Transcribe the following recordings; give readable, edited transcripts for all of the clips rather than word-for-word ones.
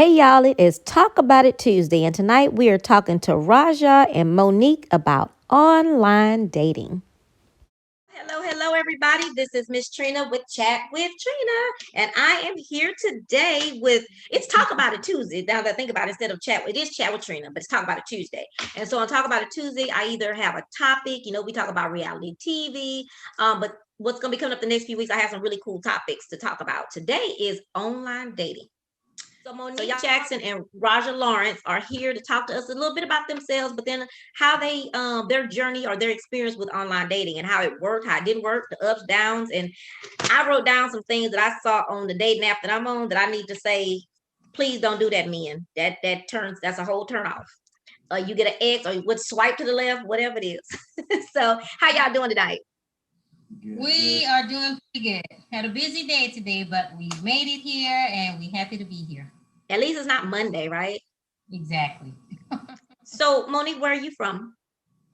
Hey y'all, it is Talk About It Tuesday, and tonight we are talking to Raja and Monique about online dating. Hello, everybody. This is Miss Trina with Chat with Trina, and I am here today with it's Talk About It Tuesday. Now that I think about it, instead of chat, it is Chat with Trina, but it's Talk About It Tuesday. And so on Talk About It Tuesday, I either have a topic, we talk about reality TV, but what's going to be coming up the next few weeks, I have some really cool topics to talk about. Today is online dating. So Monique Jackson and Raja Lawrence are here to talk to us a little bit about themselves, but then how they their journey or their experience with online dating and how it worked, how it didn't work, the ups, downs. And I wrote down some things that I saw on the dating app that I'm on that I need to say, please don't do that, men. That's a whole turn off. You get an X or you would swipe to the left, whatever it is. So how y'all doing tonight? We are doing pretty good. Had a busy day today, but we made it here and we're happy to be here. At least it's not Monday, right? Exactly. So, Monique, where are you from?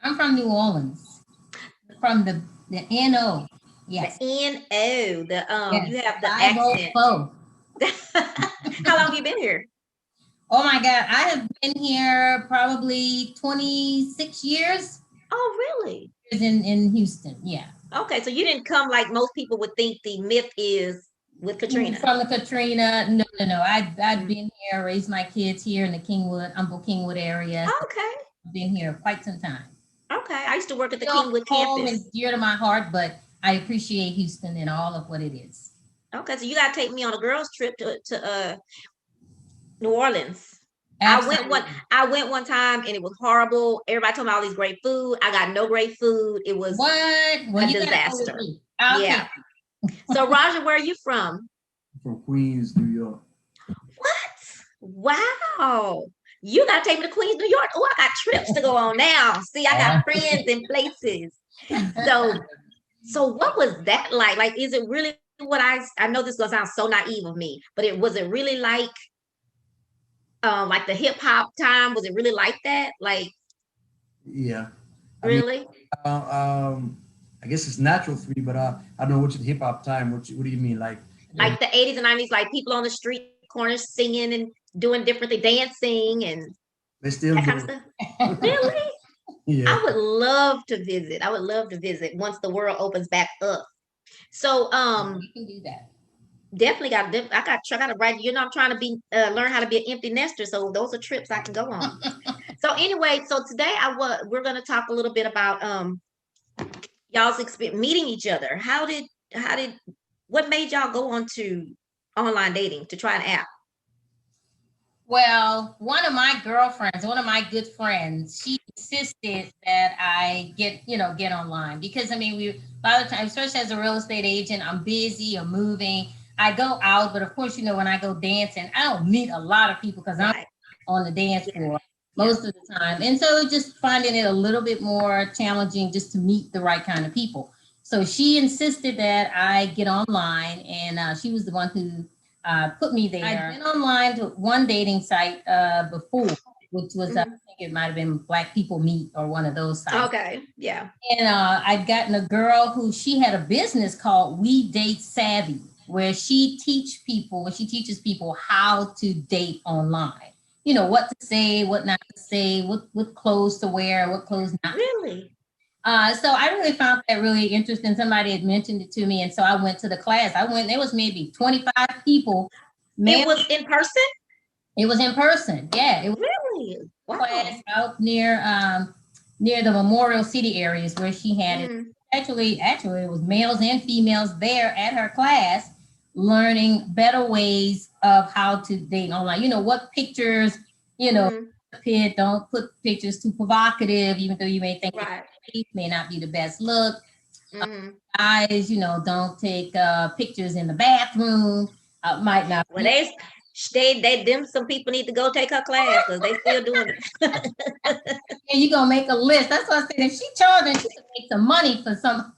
I'm from New Orleans. From the NO. Yes. The NO. Yes. You have the accent. How long have you been here? Oh my God. I have been here probably 26 years. Oh, really? In Houston, yeah. Okay, so you didn't come like most people would think the myth is with Katrina. From the Katrina, no. I've been here, raised my kids here in the Humble Kingwood area. Okay. I've been here quite some time. Okay, I used to work at the Kingwood campus. Home is dear to my heart, but I appreciate Houston and all of what it is. Okay, so you got to take me on a girls' trip to New Orleans. Absolutely. I went one time and it was horrible. Everybody told me all these great food. I got no great food. It was a disaster. Yeah. So Raja, where are you from? From Queens, New York. What? Wow. You gotta take me to Queens, New York. Oh, I got trips to go on now. See, I got friends and places. So what was that like? Like, is it really what I know this is gonna sound so naive of me, but was it really like the hip hop time? Was it really like that? Like, yeah. Really? I guess it's natural for me, but I don't know what's the hip hop time. What do you mean? Like the 80s and 90s, like people on the street corners singing and doing different things, dancing and they still that kind of stuff. Really? Yeah. I would love to visit. Once the world opens back up. So we can do that. Definitely I got to write. I'm trying to learn how to be an empty nester. So those are trips I can go on. So anyway, so today we're going to talk a little bit about y'all's experience meeting each other. What made y'all go on to online dating to try an app? Well, one of my good friends, she insisted that I get online because we a lot of times, especially as a real estate agent, I'm busy or moving. I go out, but of course, when I go dancing, I don't meet a lot of people because I'm on the dance floor most of the time. And so just finding it a little bit more challenging just to meet the right kind of people. So she insisted that I get online, and she was the one who put me there. I've been online to one dating site before, which was, I think it might have been Black People Meet or one of those sites. Okay, yeah. And I'd gotten a girl who, she had a business called We Date Savvy, where she teaches people how to date online. What to say, what not to say, what clothes to wear, what clothes not to wear. Really? So I really found that really interesting. Somebody had mentioned it to me, and so I went to the class. There was maybe 25 people. It was in person? It was in person, yeah. It was really? Wow. Class out near the Memorial City areas where she had it. Actually, it was males and females there at her class learning better ways of how to date online. What pictures, don't put pictures too provocative, even though you may think it may not be the best look. Guys, don't take pictures in the bathroom. Might not. Well, some people need to go take her class because they still doing it. And you're gonna make a list. That's what I said. If she charging, she can make some money for some.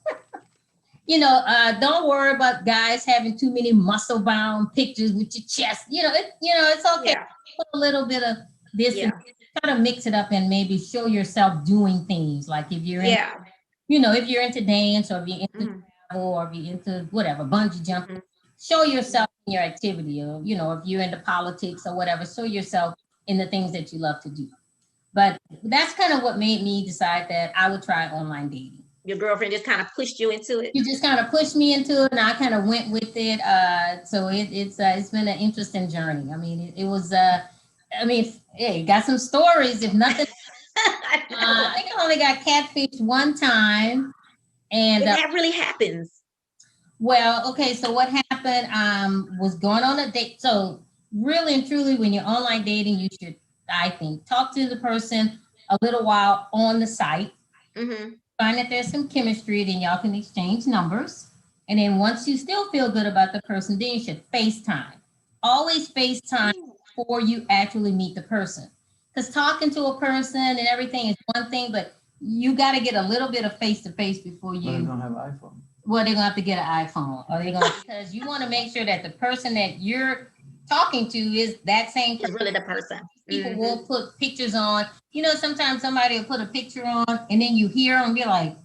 Don't worry about guys having too many muscle bound pictures with your chest. It's okay. Yeah. Put a little bit of this and try to mix it up and maybe show yourself doing things. Like if you're if you're into dance or if you're into travel or if you're into whatever, bungee jumping, show yourself in your activity, or if you're into politics or whatever, show yourself in the things that you love to do. But that's kind of what made me decide that I would try online dating. Your girlfriend just kind of pushed you into it? You just kind of pushed me into it, and I kind of went with it. So it's been an interesting journey. I mean, it was. Hey, got some stories. If nothing, I think I only got catfished one time, and that really happens. Well, okay. So what happened? Was going on a date. So really and truly, when you're online dating, you should, I think, talk to the person a little while on the site. Mm-hmm. Find that there's some chemistry, then y'all can exchange numbers. And then once you still feel good about the person, then you should FaceTime. Always FaceTime before you actually meet the person. Because talking to a person and everything is one thing, but you got to get a little bit of face-to-face before you. But they don't have an iPhone. Well, they're going to have to get an iPhone. Or they're going because you want to make sure that the person that you're talking to is that same person. Is really the person. People will put pictures on. Sometimes somebody will put a picture on, and then you hear them be like,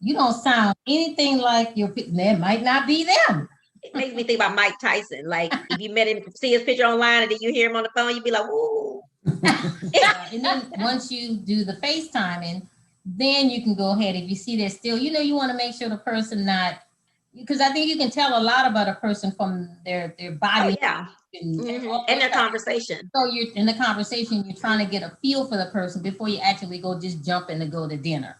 you don't sound anything like your picture. That might not be them. It makes me think about Mike Tyson. Like, if you met him, see his picture online, and then you hear him on the phone, you'd be like, "Ooh." And then once you do the FaceTiming, then you can go ahead. If you see that still, you want to make sure the person not, because I think you can tell a lot about a person from their body. Oh, yeah. And their conversation. So you're in the conversation, you're trying to get a feel for the person before you actually go just jumping to go to dinner.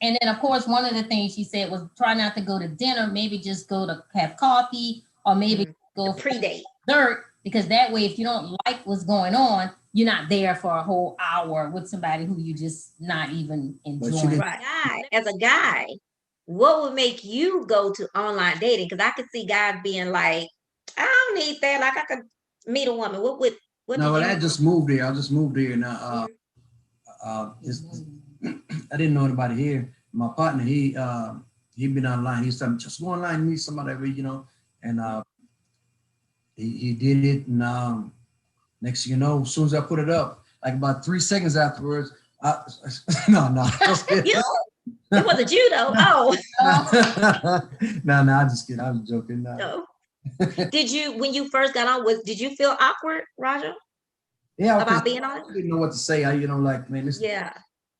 And then, of course, one of the things she said was try not to go to dinner, maybe just go to have coffee, or maybe go pre-date dessert, because that way, if you don't like what's going on, you're not there for a whole hour with somebody who you just not even enjoying. Right. As a guy, what would make you go to online dating? Because I could see guys being like, I don't need that. Like, I could meet a woman. I just moved here. I just moved here, and I didn't know anybody here. My partner, he'd been online. He said, just go online and meet somebody, and he did it. And next thing you know, as soon as I put it up, like about 3 seconds afterwards, no. It wasn't you though. Oh. No, I just kidding. I was joking. No. Did you, when you first got on, did you feel awkward, Raja? Yeah, about being on it? I didn't know what to say. This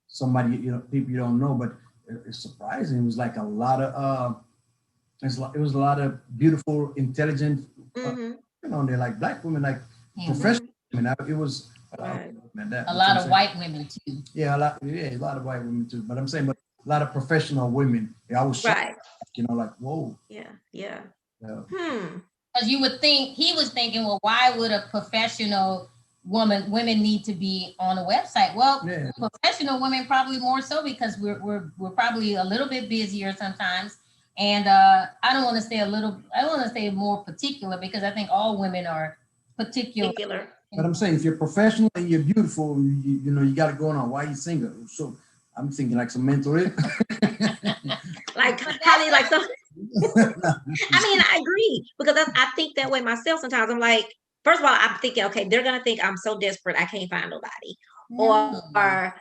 somebody, people you don't know, but it's surprising. It was like a lot of it was a lot of beautiful, intelligent they're like black women, like professional women. It was a lot of white women too. Yeah, a lot of white women too. But I'm saying, but a lot of professional women. Yeah, I was shocked, like, whoa. Yeah. Because you would think, he was thinking, well, why would a professional women need to be on a website? Well, professional women probably more so, because we're probably a little bit busier sometimes. And I don't want to say more particular, because I think all women are particular. But I'm saying, if you're professional and you're beautiful, you got it going on. Why are you single? So I'm thinking like some mental. Like probably like some. I mean, I agree, because I think that way myself. Sometimes I'm like, first of all, I'm thinking, okay, they're gonna think I'm so desperate I can't find nobody, or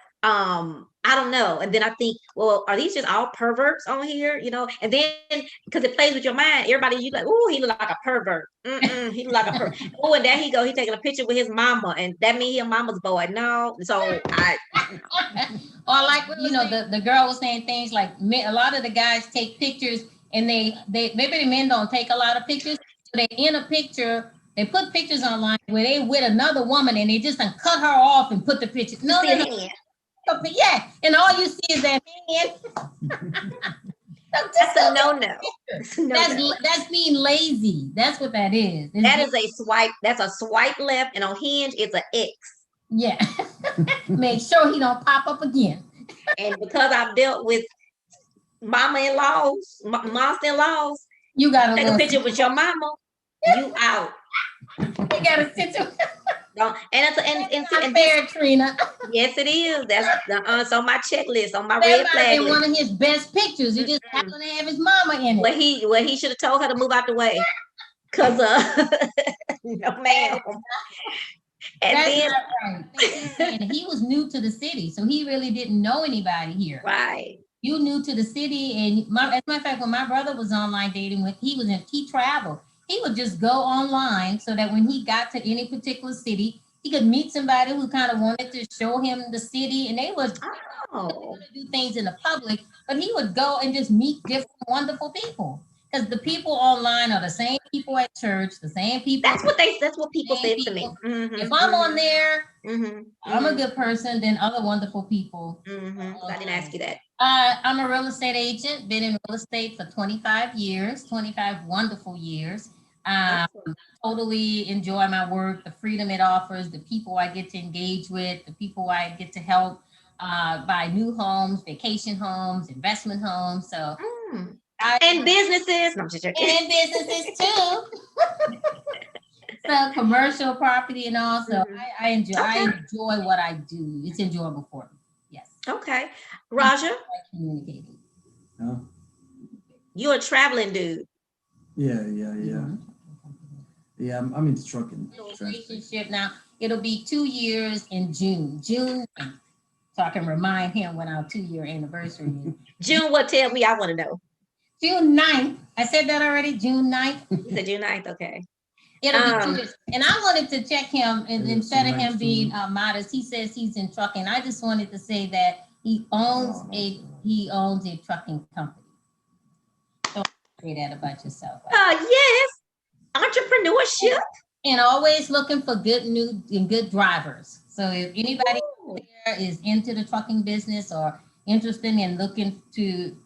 I don't know. And then I think, well, are these just all perverts on here? And then because it plays with your mind, everybody, you like, oh, he look like a pervert. He look like a pervert. Oh, and there he go, he taking a picture with his mama, and that means he a mama's boy. No, so I. Or like the girl was saying things like, a lot of the guys take pictures, and they maybe the men don't take a lot of pictures. So they in a picture. They put pictures online where they with another woman, and they just cut her off and put the picture. No. Yeah, and all you see is that hand. That's a no. That's being lazy. That's what that is. That is a swipe. That's a swipe left, and on Hinge, it's an X. Yeah. Make sure he don't pop up again. And because I've dealt with mama-in-laws, monster-in-laws, you gotta take a picture with your mama. You out. You gotta sit to. And it's fair, Trina. Yes, it is. That's on my checklist, on my red flag list. One of his best pictures. He just happened to have his mama in it. Well, he should have told her to move out the way, cause no ma'am. And that's then, not right. He was new to the city, so he really didn't know anybody here. Right. You new to the city, and as a matter of fact, when my brother was online dating, when he traveled. he would just go online so that when he got to any particular city, he could meet somebody who kind of wanted to show him the city, and they would do things in the public, but he would go and just meet different wonderful people. Because the people online are the same people at church, the same people. That's what people said to me. If I'm on there, I'm a good person, then other wonderful people. I didn't ask you that. I'm a real estate agent, been in real estate for 25 years, 25 wonderful years. Totally enjoy my work, the freedom it offers, the people I get to engage with, the people I get to help buy new homes, vacation homes, investment homes. So and businesses. No, I'm just joking. And businesses too. So commercial property and all. So I enjoy what I do. It's enjoyable for me. Yes. Okay. Raja? Communicating. Huh? You're a traveling dude. Yeah. Yeah, I'm into trucking. Relationship now. It'll be 2 years in June. June 9th. So I can remind him when our 2-year anniversary is. June what? Tell me, I want to know. June 9th. I said that already, June 9th. You said June 9th, okay. It'll be 2 years. And I wanted to check him, and instead of him being modest, he says he's in trucking. I just wanted to say that he owns a trucking company. Don't say that about yourself. Yes. Entrepreneurship. And always looking for good drivers. So if anybody there is into the trucking business or interested in looking to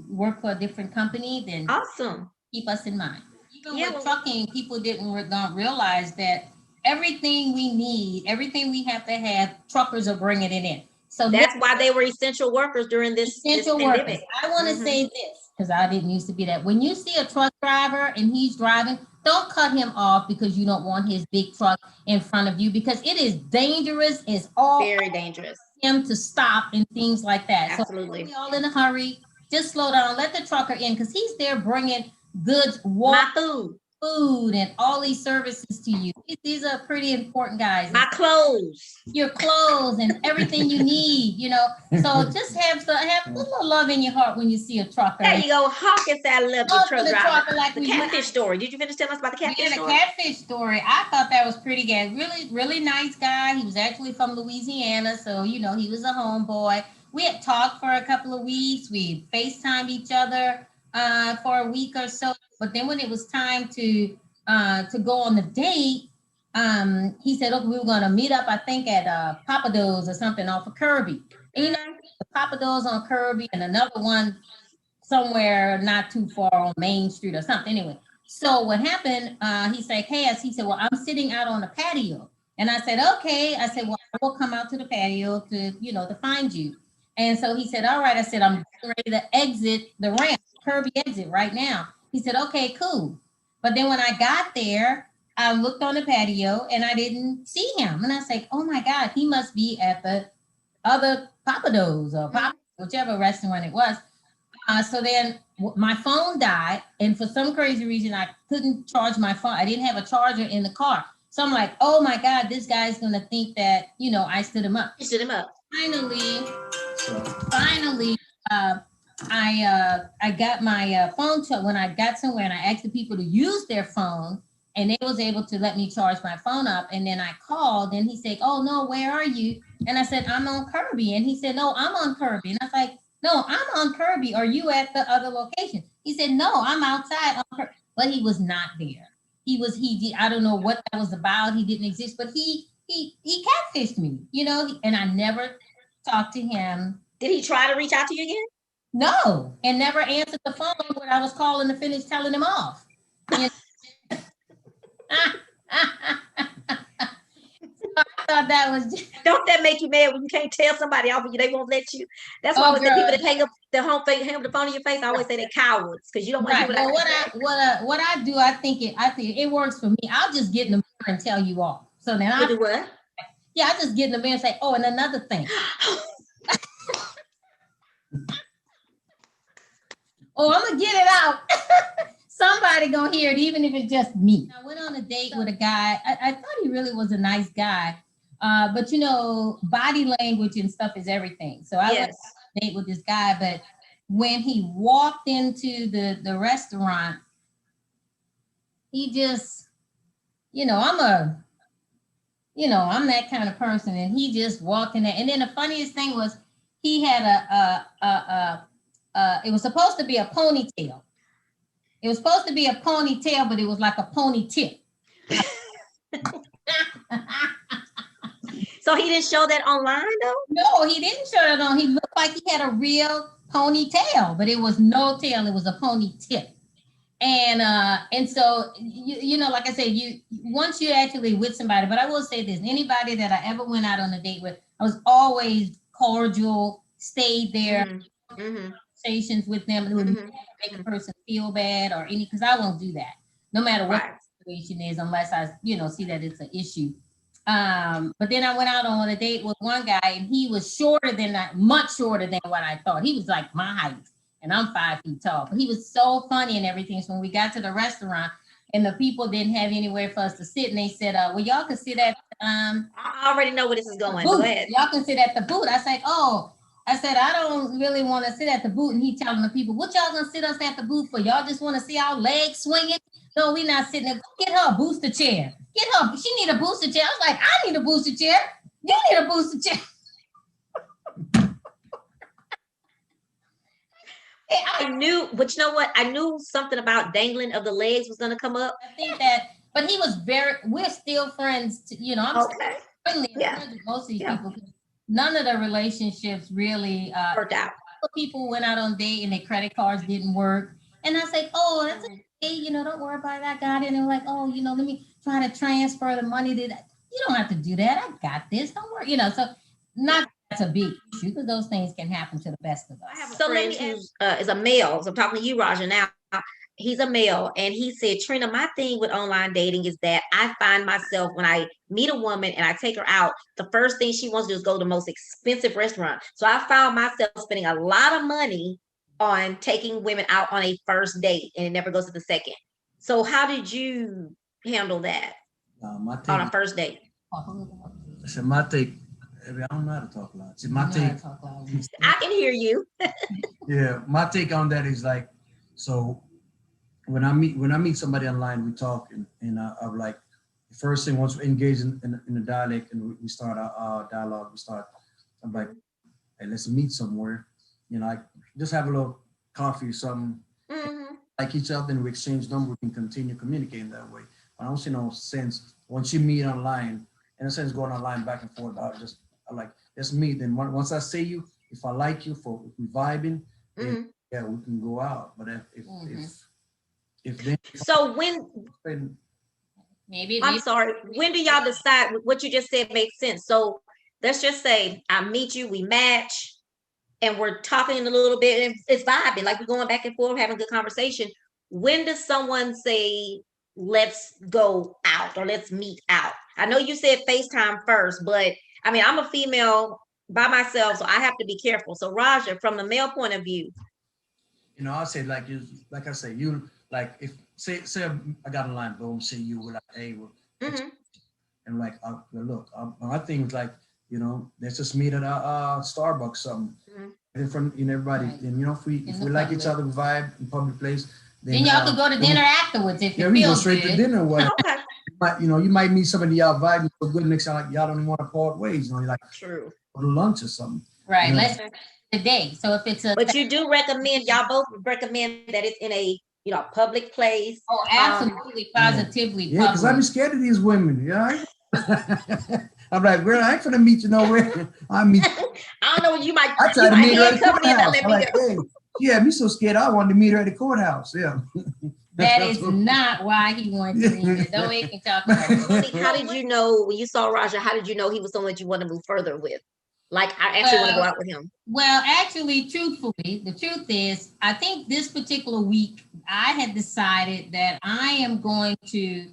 work for a different company, then awesome. Keep us in mind. Even with trucking, people don't realize that everything we need, everything we have to have, truckers are bringing it in. So that's why they were essential workers during this pandemic. I want to say this, because I didn't used to be that. When you see a truck driver and he's driving, don't cut him off because you don't want his big truck in front of you, because it is dangerous. It's all very dangerous. Him to stop and things like that. Absolutely. So we all in a hurry. Just slow down. Let the trucker in, because he's there bringing goods, water, food, and all these services to you. These are pretty important guys. My clothes. Your clothes and everything you need, So just have a little love in your heart when you see a trucker. There you go. Hawkins said, I love your truck driver. Like the catfish story. Did you finish telling us about the catfish story? The catfish story. I thought that was pretty good. Really, really nice guy. He was actually from Louisiana, so he was a homeboy. We had talked for a couple of weeks. We FaceTimed each other for a week or so. But then when it was time to go on the date, he said, okay, we were going to meet up, I think, at Papados or something off of Kirby. And the Papados on Kirby and another one somewhere not too far on Main Street or something. Anyway, so what happened, he said, well, I'm sitting out on the patio. And I said, okay. I said, well, I will come out to the patio to find you. And so he said, all right. I said, I'm ready to exit the ramp, Kirby exit right now. He said, okay, cool. But then when I got there, I looked on the patio and I didn't see him. And I was like, oh my God, he must be at the other Papados or whichever restaurant it was. So then my phone died. And for some crazy reason, I couldn't charge my phone. I didn't have a charger in the car. So I'm like, oh my God, this guy's going to think that, I stood him up. You stood him up. Finally, I got my phone when I got somewhere and I asked the people to use their phone, and they was able to let me charge my phone up. And then I called and he said, oh no, where are you? And I said, I'm on Kirby. And he said, no, I'm on Kirby. And I was like, no, I'm on Kirby. Are you at the other location? He said, no, I'm outside on Kirby. But he was not there. I don't know what that was about. He didn't exist, but he catfished me, and I never talked to him. Did he try to reach out to you again? No, and never answered the phone when I was calling to finish telling him off. So I thought that was. Don't that make you mad when you can't tell somebody off and they won't let you? That's why with the people that hang up the phone in your face, I always say they're cowards because you don't want to hear what I do. I think it works for me. I'll just get in the mirror and tell you off. So then I do what? Yeah, I just get in the mirror and say, oh, and another thing. Oh, I'm gonna get it out. Somebody gonna hear it, even if it's just me. I went on a date with a guy. I thought he really was a nice guy, but body language and stuff is everything. So I went on a date with this guy, but when he walked into the restaurant, he just, you know, I'm that kind of person, and he just walked in there. And then the funniest thing was, he had it was supposed to be a ponytail. It was supposed to be a ponytail, but it was like a pony tip. So he didn't show that online though? No, he didn't show it on. He looked like he had a real ponytail, but it was no tail. It was a pony tip. And so you know, like I said, you once you're actually with somebody. But I will say this: anybody that I ever went out on a date with, I was always cordial, stayed there, conversations with them. It would never make a person feel bad or any, because I won't do that, no matter what the situation is, unless I see that it's an issue. But then I went out on a date with one guy, and he was shorter than that, much shorter than what I thought. He was like my height, and I'm 5 feet tall. But he was so funny and everything. So when we got to the restaurant, and the people didn't have anywhere for us to sit, and they said, "Well, y'all can sit at." I already know where this is going. Go ahead. Y'all can sit at the booth. I said, "Oh." I said, I don't really want to sit at the booth. And he telling the people, "What y'all gonna sit us at the booth for? Y'all just want to see our legs swinging? No, we not sitting there. Go get her a booster chair. Get her. She need a booster chair." I was like, "I need a booster chair. You need a booster chair." I knew, but you know what? I knew something about dangling of the legs was gonna come up. I think that, but he was we're still friends. I'm still friendly and friends with most of these people. None of the relationships really worked out. People went out on date and their credit cards didn't work. And I said, "Oh, that's okay. Don't worry about it. I got it." And they're like, "Oh, let me try to transfer the money to that." You don't have to do that. I got this. Don't worry. So not that's a big issue, because those things can happen to the best of us. I have a friend who is a male. So I'm talking to you, Raja, now. He's a male, and he said, "Trina, my thing with online dating is that I find myself, when I meet a woman and I take her out, the first thing she wants to do is go to the most expensive restaurant. So I found myself spending a lot of money on taking women out on a first date, and it never goes to the second." So how did you handle that on a first date? I said, my take, I don't know how to talk loud. See, my take, I can hear you. Yeah, my take on that is like, so when I meet somebody online, we talk, and I'm like, the first thing, once we engage in the dialect and we start our dialogue, I'm like, "Hey, let's meet somewhere, I just have a little coffee or something, like each other, and we exchange numbers, we can continue communicating that way." I don't see no sense once you meet online, in a sense, going online back and forth. I like, let's meet. Then once I see you, if I like you, if we vibing, then, yeah, we can go out. But if then, so when maybe I'm sorry, when do y'all decide what you just said makes sense? So let's just say I meet you, we match, and we're talking a little bit, and it's vibing, like we're going back and forth, having a good conversation. When does someone say, "Let's go out," or "Let's meet out"? I know you said FaceTime first, but I mean, I'm a female by myself, so I have to be careful. So Raja, from the male point of view, I say, like I say, you, like, if say I got a line, boom, see you, we're like, "Hey, well," and like, look, my thing was like, let's just meet at a Starbucks, something, in front, everybody. Right. And if we like each other, vibe in public place, then y'all could go to dinner afterwards if you feel we go straight to dinner. What? But you might meet somebody y'all vibing so good, next time, like, y'all don't even want to part ways. You're like, true, go to lunch or something. Right. Let's today. So if it's but you do recommend, y'all both recommend that it's in a public place. Oh, absolutely, positively. Yeah, because I'm scared of these women. Yeah. I'm like, "Girl, I ain't gonna meet you nowhere." I don't know. You might. I try to meet her at the courthouse. I'm like, "Hey, yeah, me so scared. I wanted to meet her at the courthouse." Yeah. That is not why he wanted to meet her. Don't make me talk about it. How did you know when you saw Raja? How did you know he was someone that you want to move further with? Like, I actually want to go out with him. Well, actually, truthfully, the truth is, I think this particular week, I had decided that I am going to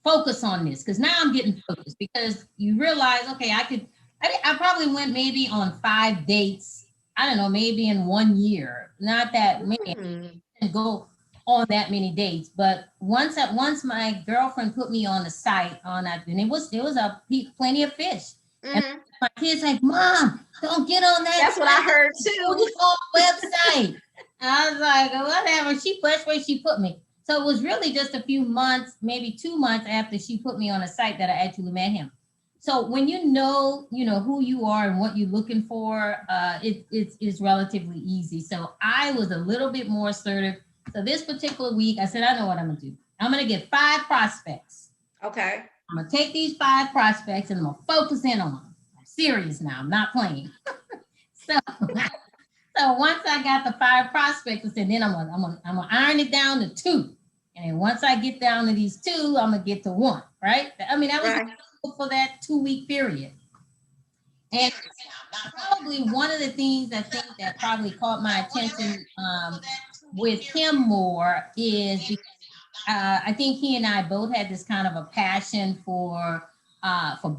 focus on this, because now I'm getting focused, because you realize, okay, I probably went maybe on 5 dates. I don't know, maybe in 1 year, not that many, and go on that many dates. But once my girlfriend put me on the site on that, and it was plenty of fish. And my kids like, "Mom, don't get on that." That's what I heard too. It's on the website. I was like, whatever. She pushed where she put me. So it was really just a few months, maybe 2 months after she put me on a site that I actually met him. So when you know who you are and what you're looking for, it's relatively easy. So I was a little bit more assertive. So this particular week, I said, I know what I'm gonna do. I'm gonna get 5 prospects. Okay. I'm gonna take these 5 prospects and I'm gonna focus in on them. I'm serious now. I'm not playing. So, so once I got the 5 prospects, I said, then I'm gonna iron it down to 2. And then once I get down to these 2, I'm gonna get to 1. Right? I mean, that was Right. for that 2-week period. And probably one of the things I think that probably caught my attention with him more is because I think he and I both had this kind of a passion for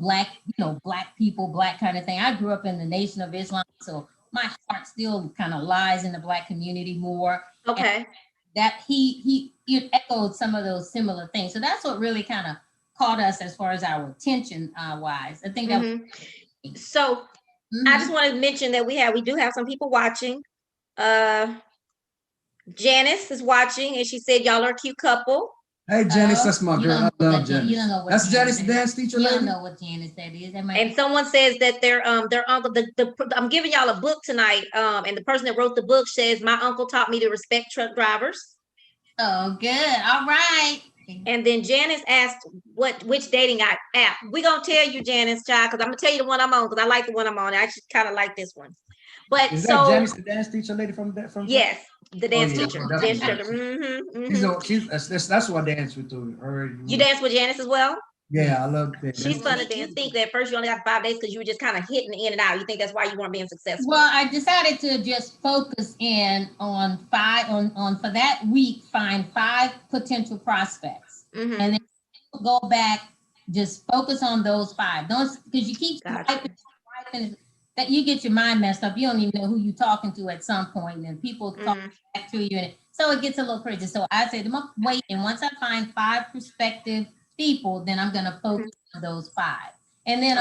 black, black people, black kind of thing. I grew up in the Nation of Islam, so my heart still kind of lies in the black community more. And Okay. that he echoed some of those similar things. So that's what really kind of caught us as far as our attention wise. I think that was So I just want to mention that we do have some people watching. Janice is watching, and she said y'all are a cute couple. Hey, Janice, that's my You girl. I don't know love what Janice. You don't Janice. know what That's Janice, the is. dance teacher You don't lady. know what Janice that is. That might And be. someone says that their uncle, I'm giving y'all a book tonight. And the person that wrote the book says my uncle taught me to respect truck drivers. Oh, good. All right. And then Janice asked which dating app. We're gonna tell you, Janice, child, because I'm gonna tell you the one I'm on, because I like the one I'm on. I actually kind of like this one. But Is so that Janice, the dance teacher lady from yes, the dance yeah, teacher. definitely. Dance teacher. That's what I dance with her. You dance with Janice as well? Yeah, I love that. She's fun to dance. Think that first you only got 5 days because you were just kind of hitting in and out. You think that's why you weren't being successful? Well, I decided to just focus in on for that week, find 5 potential prospects, and then go back, just focus on those 5. Don't, because you keep swiping, that you get your mind messed up. You don't even know who you're talking to at some point, and people talk back to you, and so it gets a little crazy. So I said, I'm gonna wait, and once I find 5 prospective people, then I'm gonna focus on those 5, and then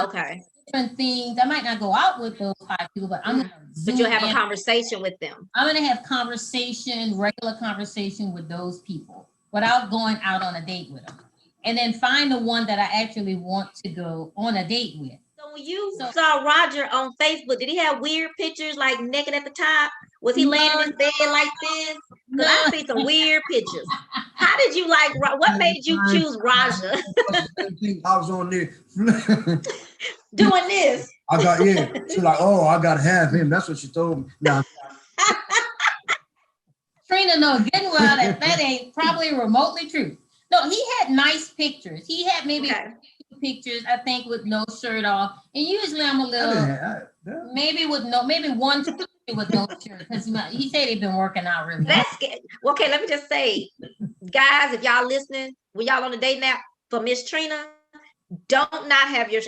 different things. I might not go out with those 5 people, but I'm gonna. But you'll have a conversation with them. I'm gonna have regular conversation with those people without going out on a date with them, and then find the one that I actually want to go on a date with. So when you saw Roger on Facebook, did he have weird pictures like naked at the top? Was he laying in his bed like this? Because I see some weird pictures. How did you like? What made you choose Roger? I was on there doing this. She's like, oh, I got to have him. That's what she told me. Nah. Trina knows good and well that ain't probably remotely true. No, he had nice pictures. He had maybe pictures, I think, with no shirt off. And usually I'm a little maybe one with no shirt, because he said he'd been working out really hard. Okay, let me just say, guys, if y'all listening, when y'all on the dating app for Miss Trina, don't not have your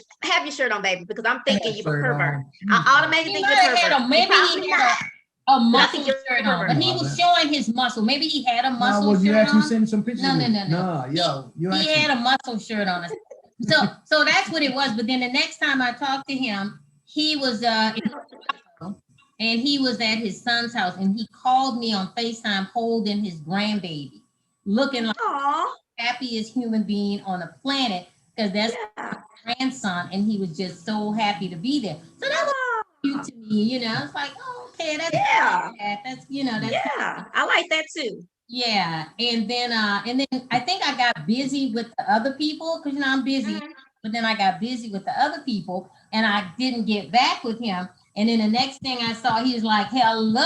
shirt on, baby, because I'm thinking you a pervert. I automatically think you're a pervert. Maybe he had a muscle shirt on, but he was showing his muscle. Maybe he had a muscle shirt you on. actually send some pictures? No. He had a muscle shirt on. So that's what it was. But then the next time I talked to him, he was and he was at his son's house, and he called me on FaceTime holding his grandbaby, looking like the happiest human being on the planet, because that's his grandson, and he was just so happy to be there. So that was cute to me, It's like, oh, okay, that's that's I like that too. Yeah, and then I think I got busy with the other people, because I'm busy. But then I got busy with the other people, and I didn't get back with him. And then the next thing I saw, he was like, hello. I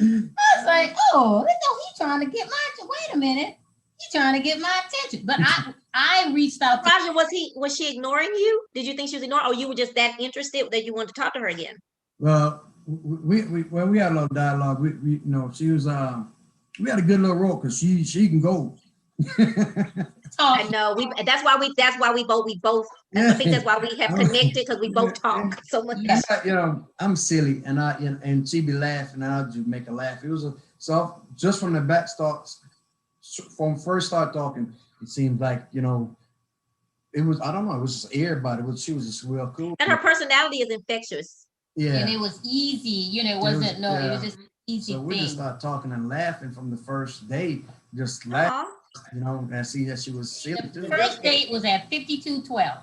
was like, oh, he's trying to get wait a minute. He's trying to get my attention. But I reached out to Roger, was she ignoring you? Did you think she was ignoring, or you were just that interested that you wanted to talk to her again? Well, we had a little dialogue. We she was we had a good little role, because she can go. I know that's why we both I think that's why we have connected, because we both talk so much. I'm silly, and she be laughing, and I'll just make her laugh. It was so just from the back from first start talking, it seemed like it was, I don't know, it was just everybody. She was just real cool, and her personality is infectious. Yeah. And it was easy, it wasn't, it was just an easy so we just thing. started talking and laughing from the first date, just laughing, and see that she was silly The too. first date was at 5212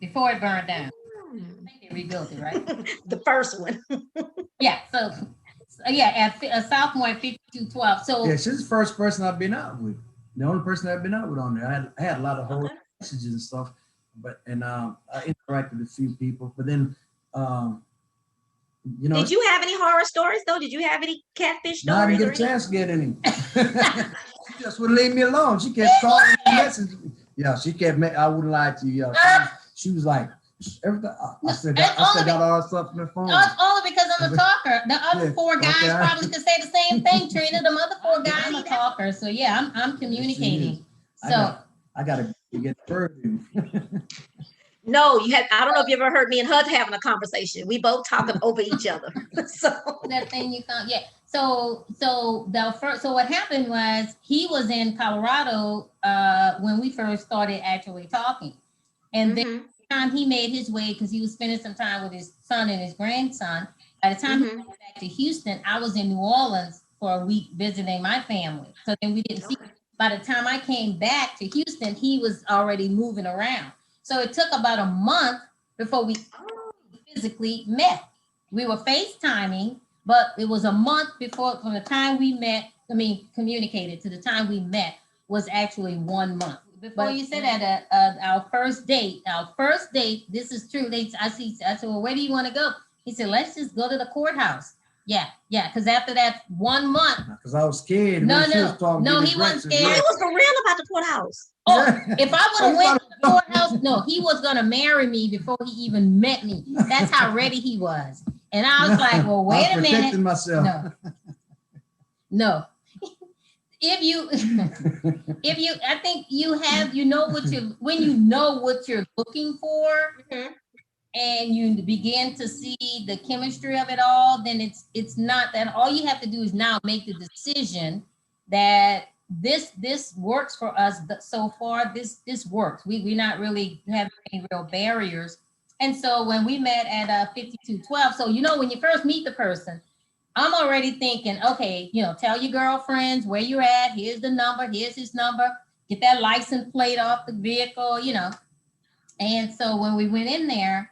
before it burned down. I think they rebuilt it, right? The first one. Yeah. So yeah, at a sophomore at 5212. So Yeah, she's the first person I've been out with. The only person I've been out with on there. I had a lot of whole messages and stuff, but I interacted with a few people. But then, um, Did you have any horror stories though? Did you have any catfish now I didn't stories or get a anything? chance to get any. She just wouldn't leave me alone. She kept calling me messaging. Yeah, she kept. I wouldn't lie to you. Yeah, she was like everything. I still got all that stuff on the phone. Only because I'm a talker. The other four guys probably could say the same thing, Trina. The other four guys, I'm a talker. So yeah, I'm communicating. So I gotta get further. No, you had. I don't know if you ever heard me and her having a conversation. We both talking over each other. So that thing you found, yeah. So what happened was he was in Colorado when we first started actually talking, and then the time he made his way because he was spending some time with his son and his grandson. By the time he went back to Houston, I was in New Orleans for a week visiting my family. So then we didn't see. By the time I came back to Houston, he was already moving around. So it took about a month before we physically met. We were FaceTiming, but it was a month before from the time we met, communicated to the time we met was actually 1 month. Before you said that, our first date, this is true. I said, well, where do you want to go? He said, let's just go to the courthouse. Yeah, because after that 1 month. Because I was scared. No, he wasn't scared. I was for real about the courthouse. Oh, if I would have went to the courthouse, no, he was gonna marry me before he even met me. That's how ready he was. And I was like, well, wait a minute. Protecting myself. No. If you, I think when you know what you're looking for, and you begin to see the chemistry of it all, then it's not that. All you have to do is now make the decision that this works for us. So far, this works. We're not really having any real barriers. And so when we met at 5212, so when you first meet the person, I'm already thinking, okay, tell your girlfriends where you're at. Here's the number. Here's his number. Get that license plate off the vehicle, And so when we went in there,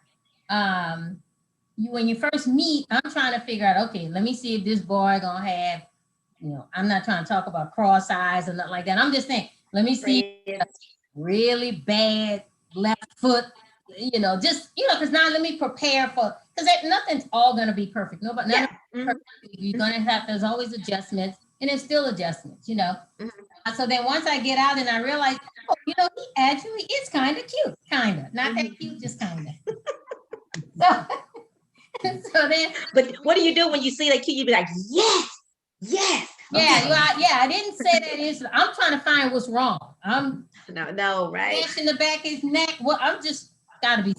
when you first meet, I'm trying to figure out, okay, let me see if this boy gonna have, I'm not trying to talk about cross eyes or nothing like that. I'm just saying, let me see really bad left foot, because now let me prepare for, because nothing's all gonna be perfect. Nobody, perfect. You're gonna have, there's always adjustments, and there's still adjustments, So then once I get out and I realize, he actually is kind of cute, not that cute, just kind of. So then, but what do you do when you see that cute? You be like, yes. Yeah, I didn't say that instantly. I'm trying to find what's wrong. I'm right. in the back of his neck. Well, I'm just gotta be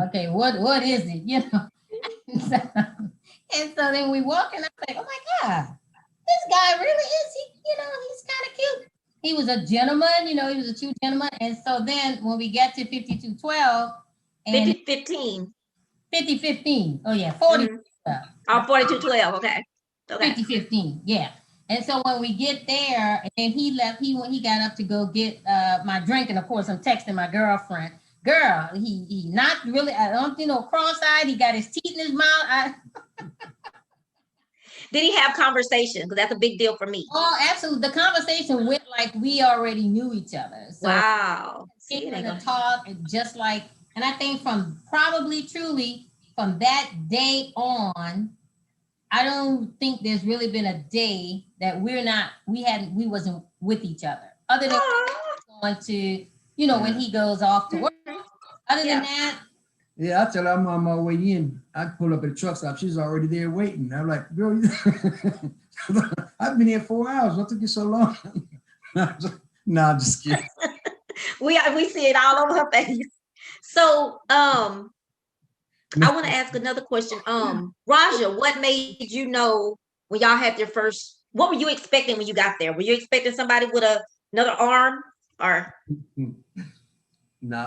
okay. What is it? And so then we walk, and I'm like, oh my God, this guy really is. He's kind of cute. He was a gentleman. He was a true gentleman. And so then when we get to 5212 and 5015. 5015. Oh yeah, 4212. 4212. Okay. 5015. Yeah. And so when we get there, and then he left, when he got up to go get my drink, and of course I'm texting my girlfriend. Girl, he not really, I don't cross-eyed. He got his teeth in his mouth. Did he have conversation? Because that's a big deal for me. Oh, absolutely. The conversation went like we already knew each other. So wow. To talk just like, and I think from that day on, I don't think there's really been a day that we wasn't with each other. Other than going to, when he goes off to work. Other than that. Yeah, I tell her I'm on my way in. I pull up at the truck stop. She's already there waiting. I'm like, girl, I've been here 4 hours. What took you so long? No, I'm just kidding. we see it all over her face. So, I want to ask another question. Raja, what made you know when y'all had your first? What were you expecting when you got there? Were you expecting somebody with another arm, or? No,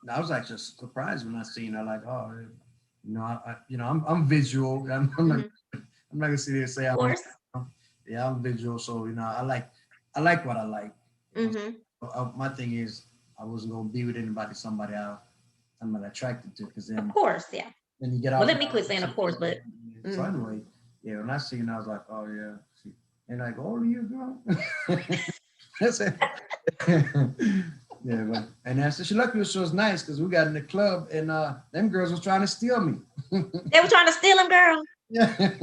I was actually surprised when I seen her. Like, oh, I'm visual. Hmm. I'm not gonna sit here and say Of I'm not. course. Yeah, I'm visual, so I like what I like. You know, Hmm. so, my thing is, I wasn't gonna be with somebody I'm not attracted to, because Of course. Yeah. then you get Well, out let there. me quit saying of course, but So mhm. anyway, yeah, when I seen, I was like, oh yeah, see, and like, oh, you girl. That's it. Yeah, but and that's she luckily she was nice because we got in the club and them girls was trying to steal me. They were trying to steal him, girl. Yeah.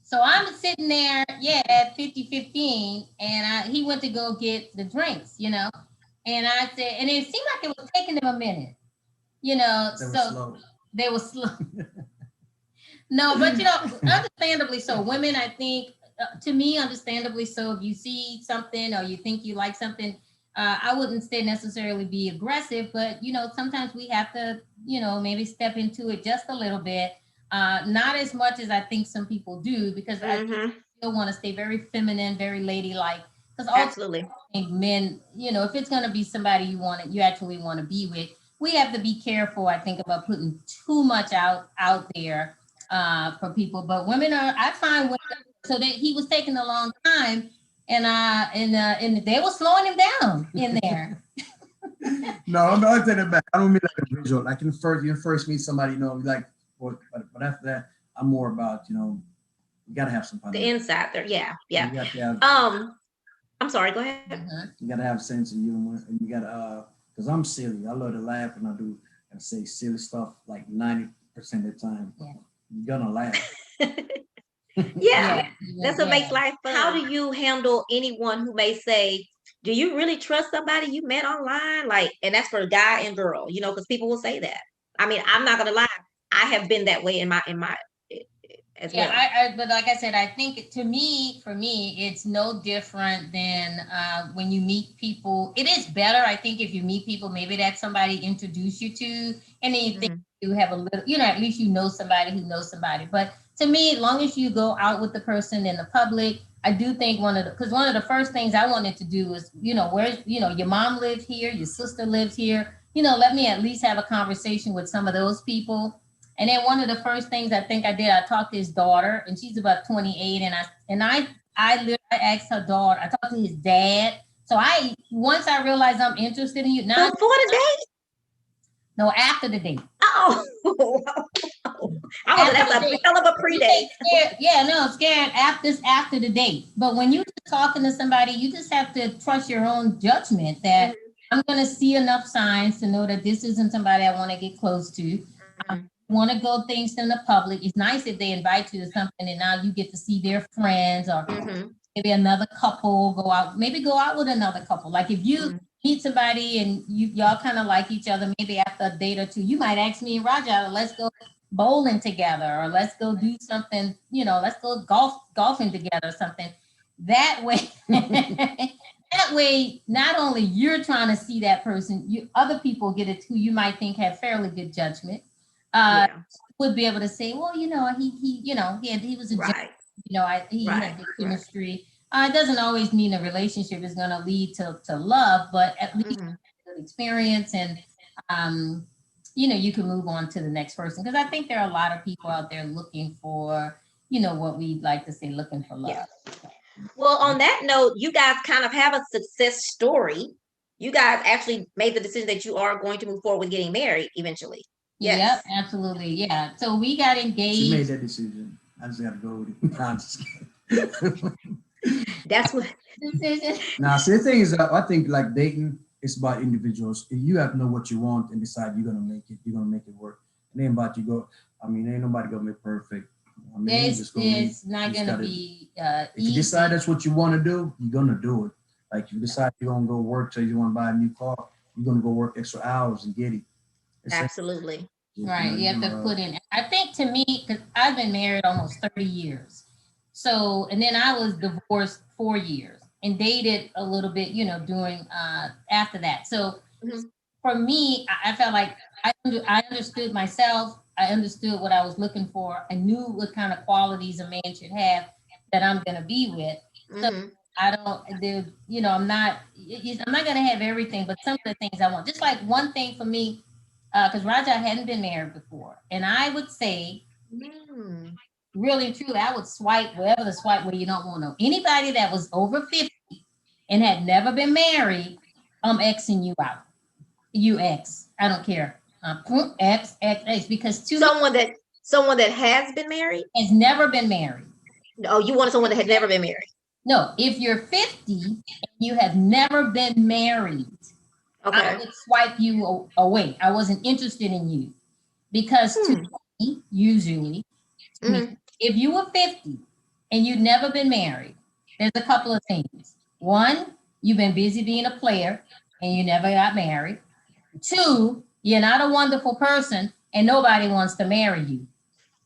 So I'm sitting there, yeah, at 50:15, and he went to go get the drinks, and I said, and it seemed like it was taking them a minute, They were so slow. they were slow. No, but understandably so. Women, I think, to me, understandably so. If you see something or you think you like something, I wouldn't say necessarily be aggressive, but sometimes we have to, maybe step into it just a little bit. Not as much as I think some people do, because I think Hmm. you still want to stay very feminine, very ladylike. Because Absolutely. think men, if it's going to be somebody you actually want to be with, we have to be careful, I think, about putting too much out there for people. But women are, I find women, so that he was taking a long time, and they were slowing him down in there. No, no, I take it back. I don't mean like a visual. Like you first meet somebody, like, but after that, I'm more about, you gotta have some The fun. inside there. Yeah. You Yeah. got to have, I'm sorry. Go ahead. Mhm. you gotta have sense of humor, and you gotta, cause I'm silly. I love to laugh, and I do, and say silly stuff like 90% of the time. Yeah. You're gonna laugh. Yeah. Yeah, That's what makes yeah. life fun. How do you handle anyone who may say, do you really trust somebody you met online? Like, and that's for guy and girl, because people will say that. I mean, I'm not gonna lie. I have been that way in my as Yeah, well. but like I said, I think for me, it's no different than when you meet people. It is better, I think, if you meet people, maybe that somebody introduced you to, and then you think Hmm. you have a little, at least you know somebody who knows somebody. But to me, as long as you go out with the person in the public, I do think because one of the first things I wanted to do was, where's, your mom lives here, your sister lives here, let me at least have a conversation with some of those people. And then one of the first things I think I did, I talked to his daughter, and she's about 28, and I literally asked her daughter. I talked to his dad. So once I realized I'm interested in you, now Before the date? no, after the date. Oh, I was like, After that's the a date. hell of a You pre-date. get scared. Yeah, no, scared after the date. But when you're just talking to somebody, you just have to trust your own judgment that Hmm. I'm gonna see enough signs to know that this isn't somebody I want to get close to. Hmm. Want to go things in the public. It's nice if they invite you to something and now you get to see their friends, or Hmm. maybe another couple maybe go out with another couple. Like if you Hmm. meet somebody and y'all kind of like each other, maybe after a date or two, you might ask me and Raja, let's go bowling together, or let's go do something, let's go golfing together or something. That way, that way, not only you're trying to see that person, other people get it who you might think have fairly good judgment. Uh, Yeah. would be able to say, well, he was a gentleman, Right. he had Right. good Right. chemistry. It doesn't always mean a relationship is going to lead to love, but at least Hmm. good experience, and um, you can move on to the next person, because I think there are a lot of people out there looking for, what we like to say, looking for Yeah. love. Well, on that note, you guys kind of have a success story. You guys actually made the decision that you are going to move forward with getting married eventually. Yes. Yep, absolutely. Yeah. So we got She made engaged. that decision. I just got to go with it. Nah, I'm just kidding. That's what. Decision. Now, see, the thing is, I think like dating, it's about individuals. If you have to know what you want and decide you're gonna make it, you're gonna make it work. And then about you go. I mean, ain't nobody gonna be perfect. I mean, you just gonna meet. It's not You just going to gotta. be If you easy. decide that's what you want to do, you're gonna do it. Like if you decide you're gonna go work, so you want to buy a new car, you're gonna go work extra hours and get it. It's like, Absolutely. Right. You you're have to gonna. put in. I think, to me, because I've been married almost 30 years. So, and then I was divorced 4 years and dated a little bit, during after that. So Hmm. for me, I felt like I understood myself. I understood what I was looking for. I knew what kind of qualities a man should have that I'm going to be with. So Hmm. I don't, I'm not going to have everything, but some of the things I want. Just like one thing for me, because Raja hadn't been married before. And I would say, really and truly, I would swipe wherever the swipe where you don't want to know. Anybody that was over 50 and had never been married, I'm Xing you out. You X. I don't care. X, because someone that has been married has never been married. Oh, you wanted someone that had never been married. No, if you're 50 and you have never been married, I would swipe you away. I wasn't interested in you. Because to me, usually, if you were 50 and you've never been married, there's a couple of things. One, you've been busy being a player and you never got married. Two, you're not a wonderful person and nobody wants to marry you.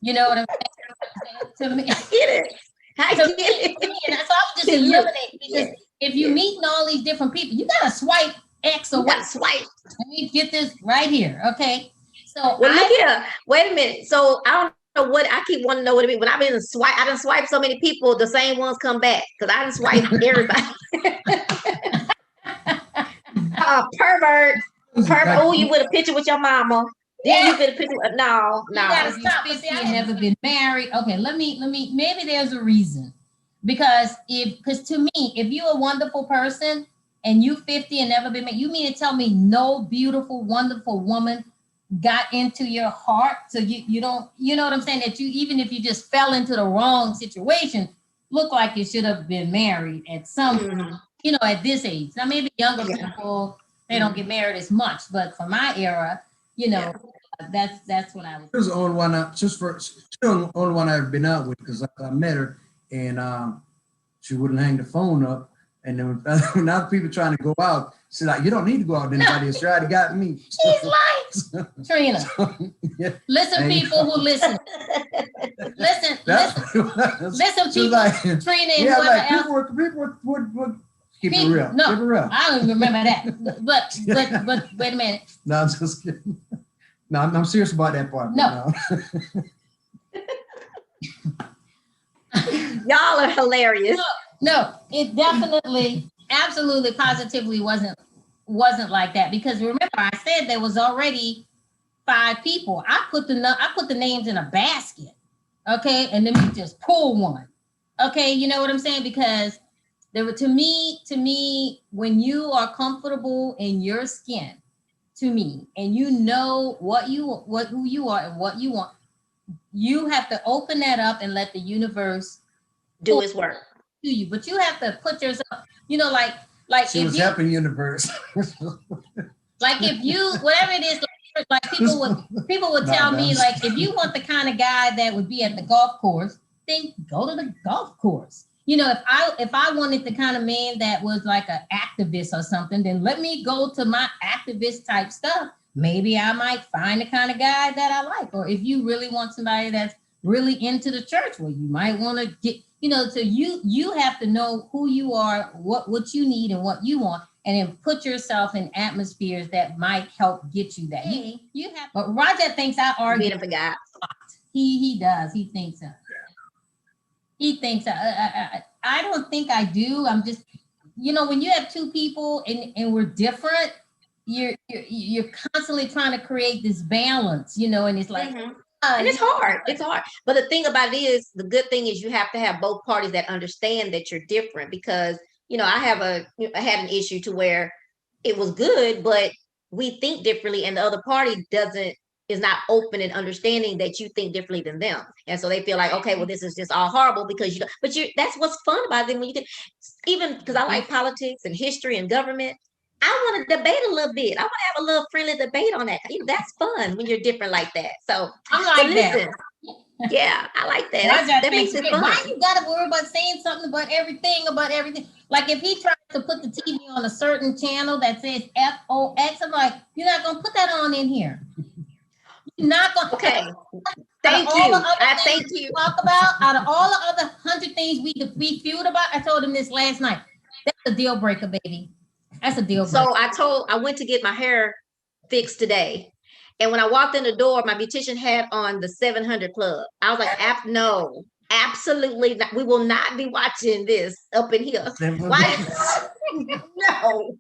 You know what I'm saying? To me, I get it. I get it. And so I would just eliminate, because if you're meeting all these different people, you gotta swipe X away. You gotta swipe. Let me get this right here, okay? So well, look here. Wait a minute. So I don't know what I keep wanting to know what it means. When I've been swipe, I done swipe so many people, the same ones come back because I done swipe everybody. Pervert. Oh, you with a picture with your mama. Then you with a picture. No. You gotta stop. But see, I never been married. Okay, let me. Maybe there's a reason, because to me, if you're a wonderful person and you 50 and never been married, you mean to tell me no beautiful, wonderful woman got into your heart? So you don't, you know what I'm saying? That you, even if you just fell into the wrong situation, look like you should have been married at some, at this age. Now maybe younger people, they don't get married as much, but for my era, that's what I was. She was the only one. She's the only one I've been out with, because I met her and she wouldn't hang the phone up. And then when other people trying to go out, she's like, "You don't need to go out with anybody. It's already got me." She's like, Trina. Listen, people who listen. Listen, people. Like, Trina and whoever else. People would keep it real. No, keep it real. I don't even remember that. But wait a minute. No, I'm just kidding. No, I'm serious about that part. No. Y'all are hilarious. No, it definitely, absolutely, positively wasn't like that, because remember I said there was already 5 people. I put the names in a basket, okay, and then we just pull one, okay. You know what I'm saying? Because there were to me, when you are comfortable in your skin, to me, and you know who you are and what you want, you have to open that up and let the universe do its work to you. But you have to put yourself, like she was helping universe. Like if you, whatever it is, like people would tell me, like, if you want the kind of guy that would be at the golf course, then go to the golf course. If I wanted the kind of man that was like an activist or something, then let me go to my activist type stuff. Maybe I might find the kind of guy that I like. Or if you really want somebody that's really into the church, well, you might want to get, so you have to know who you are, what you need and what you want, and then put yourself in atmospheres that might help get you that. You have, but Raja thinks I argue. He does. He thinks so. He thinks I don't think I do. I'm just, when you have 2 people and we're different, you're constantly trying to create this balance, and it's like, and it's hard. It's hard. But the thing about it is, the good thing is you have to have both parties that understand that you're different, because, I had an issue to where it was good, but we think differently and the other party is not open and understanding that you think differently than them. And so they feel like, okay, well, this is just all horrible because that's what's fun about it. When you can, even because I like politics and history and government, I want to debate a little bit. I want to have a little friendly debate on that. That's fun when you're different like that. So I like that. Yeah, I like that. That makes it fun. Why you gotta worry about saying something about everything? Like if he tries to put the TV on a certain channel that says FOX, I'm like, you're not gonna put that on in here. You're not gonna. Okay. Thank you. I thank you. Talk about out of all the other 100 things we feud about, I told him this last night. That's a deal breaker, baby. That's a deal breaker. So I went to get my hair fixed today. And when I walked in the door, my beautician had on the 700 Club. I was like, no, absolutely not. We will not be watching this up in here. Why? No.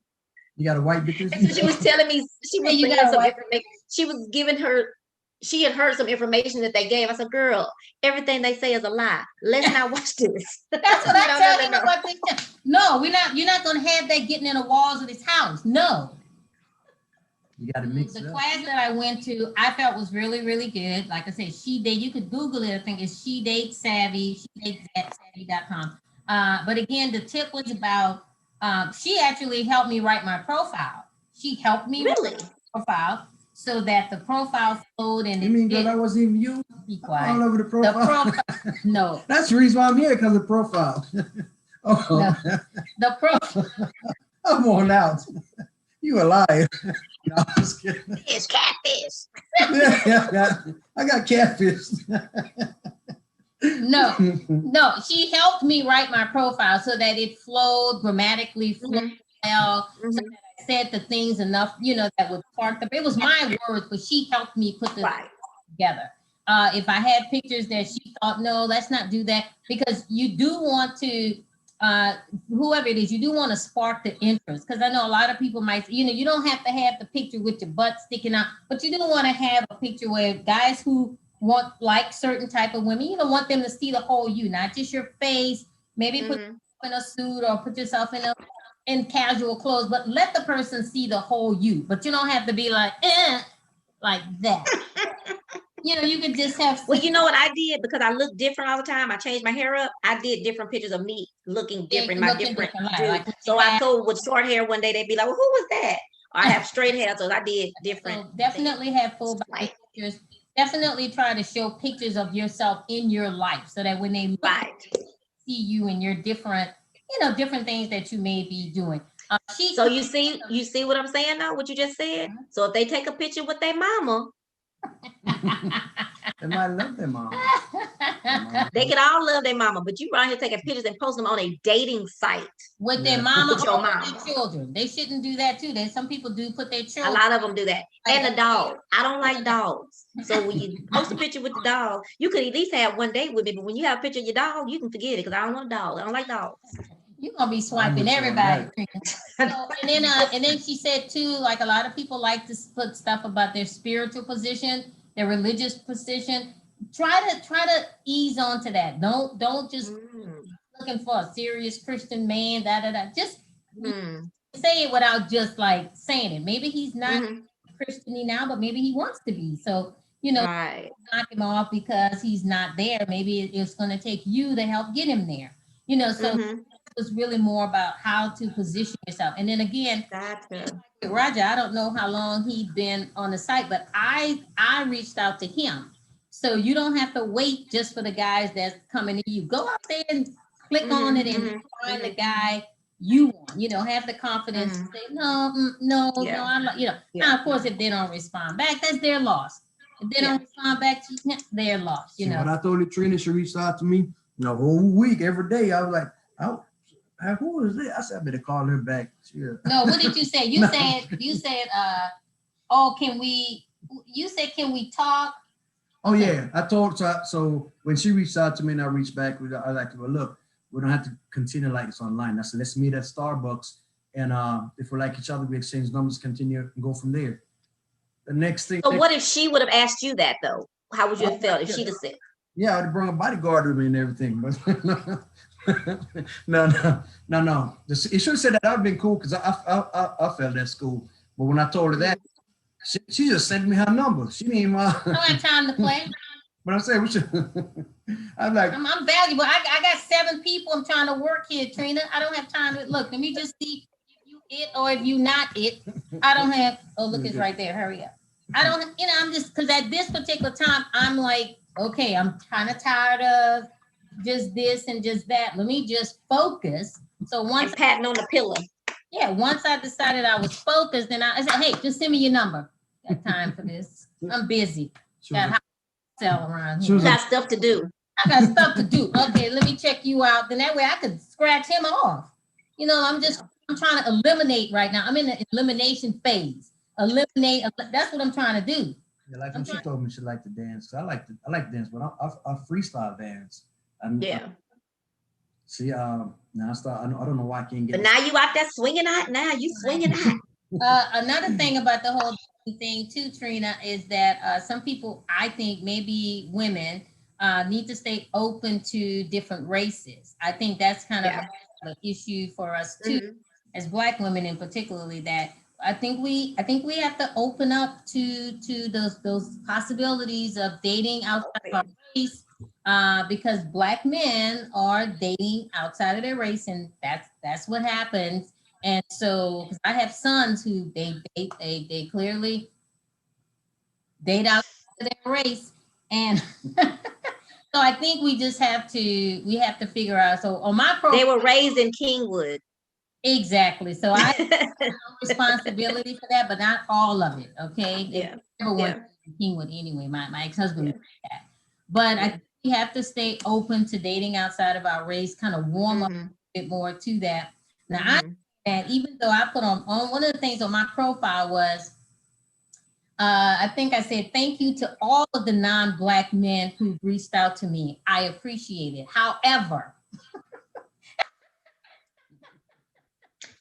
You got a white beautician? And so she was telling me, she was saying some information. she was giving her. She had heard some information that they gave. I said, "Girl, everything they say is a lie. Let's not watch this." That's what I No, tell no, you. no, no. What they no, we're not. You're not going to have that getting in the walls of this house. No. You got to mix The it up. class that I went to, I felt was really, really good. Like I said, She Date. You could Google it. I think it's She Date Savvy. SheDateSavvy.com. But again, the tip was about. She actually helped me write my profile. She helped me write Really? my profile so that the profile flowed and You mean, girl, that wasn't even you? be All quiet. over the The profile. profile. No. That's the reason why I'm here, because of profile. Oh, The profile. I'm on out. You a liar. No, I'm just kidding. It's catfish. Yeah. I got catfish. No. No, she helped me write my profile so that it flowed grammatically, flowed well, so Mhm. that I said the things enough, that would spark the. It was my words, but she helped me put the Right. together. If I had pictures that she thought, no, let's not do that, because you do want to, whoever it is, you do want to spark the interest. Because I know a lot of people might, you don't have to have the picture with your butt sticking out, but you do want to have a picture where guys who want like certain type of women, you don't want them to see the whole you, not just your face. Maybe put yourself in a suit or put yourself in casual clothes, but let the person see the whole you. But you don't have to be like that. You could just have. Well, you know what I did, because I look different all the time. I changed my hair up. I did different pictures of me looking different, my Looking different different, dude. like So I told with short hair one day, they'd be like, "Well, who was that?" Or I have straight hair, so I did different. So definitely have full body pictures. Definitely try to show pictures of yourself in your life so that when they look, Right. see you and your different, different things that you may be doing. So you see what I'm saying now? What you just said. So if they take a picture with their mama, They might love their mom. they could all love their mama, but you around here taking pictures and posting them on a dating site with their Yeah. mama with your or mama. their children. They shouldn't do that too. Some people do put their A children. lot of them do that. And the dog. I don't like dogs. So when you post a picture with the dog, you could at least have one date with me. But when you have a picture of your dog, you can forget it, because I don't want a dog. I don't like dogs. You're gonna be swiping with you on everybody. that. So, and then she said too, like a lot of people like to put stuff about their spiritual position, their religious position. Try to ease onto that. Don't just looking for a serious Christian man. Just say it without just like saying it. Maybe he's not Christian now, but maybe he wants to be. So Right. knock him off because he's not there. Maybe it's going to take you to help get him there. So it was really more about how to position yourself. And then again, Gotcha. Raja, I don't know how long he'd been on the site, but I reached out to him. So you don't have to wait just for the guys that's coming to you. Go out there and click on it and find the guy you want. Have the confidence to say, no, no, Now, of course, if they don't respond back, that's their loss. If they don't respond back to you, they're lost, See, what I told you, Trina, she reached out to me the whole week, every day. I was like, who is that? I said, I better call her back. No, what did you say? You said, oh, can we talk? Oh yeah, I told her. So when she reached out to me and I reached back, I was like, well, look, we don't have to continue like this online. I said, let's meet at Starbucks, and if we like each other, we exchange numbers, continue, and go from there. The next thing. So what if she would have asked you that though? How would you have felt if she'd have said? Yeah, I'd bring a bodyguard with me and everything, but no. It should have said that. That'd been cool, because I felt that's cool. But when I told her that, she just sent me her number. She didn't even. I don't have time to play. But I'm saying we should. I'm like, I'm valuable. I got 7 people I'm trying to work here, Trina. I don't have time to look. Let me just see if you it or if you not it. I don't have. Oh, look, it's right there. Hurry up. I don't. I'm just, because at this particular time I'm like, okay, I'm kind of tired of just this and just that. Let me just focus. So once patting on the pillow. Yeah, once I decided I was focused, then I said, hey, just send me your number. Got time for this. I'm busy. Got sell around here. Got stuff to do. I got stuff to do. Okay, let me check you out. Then that way I could scratch him off. I'm trying to eliminate right now. I'm in the elimination phase. Eliminate. That's what I'm trying to do. Yeah, like when she told me she liked to dance. I like to dance, but I freestyle dance. See, now I don't know why I can't get. But now you out there swinging out. Now you swinging out. Another thing about the whole thing too, Trina, is that some people, I think maybe women, need to stay open to different races. I think that's kind of Yeah. an issue for us too, Hmm. as Black women in particularly. That I think we have to open up to those possibilities of dating outside of our Open. race, because Black men are dating outside of their race, and that's what happens. And so, because I have sons who they clearly date out of their race, and so I think we have to figure out. So on my They profile, were raised in Kingwood. exactly. So I have responsibility for that, but not all of it. Okay, and Yeah. never wanted Yeah. to be with anyway. My ex husband was Yeah. like that, but I Yeah. think we have to stay open to dating outside of our race. Kind of warm up Hmm. a bit more to that. Now I Hmm. and even though I put on one of the things on my profile was, I think I said thank you to all of the non-Black men who reached out to me. I appreciate it. However,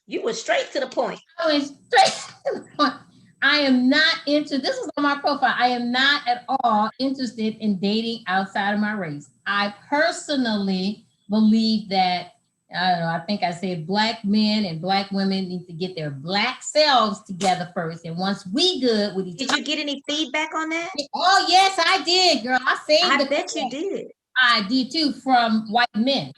You were straight to the point. I went straight to the point. I am not interested. This is on my profile. I am not at all interested in dating outside of my race. I personally believe that, I don't know, I think I said Black men and Black women need to get their Black selves together first. And once we good with each Did you get any feedback on that? other, oh yes, I did, girl. I saved I the bet you did. I did too, from white men.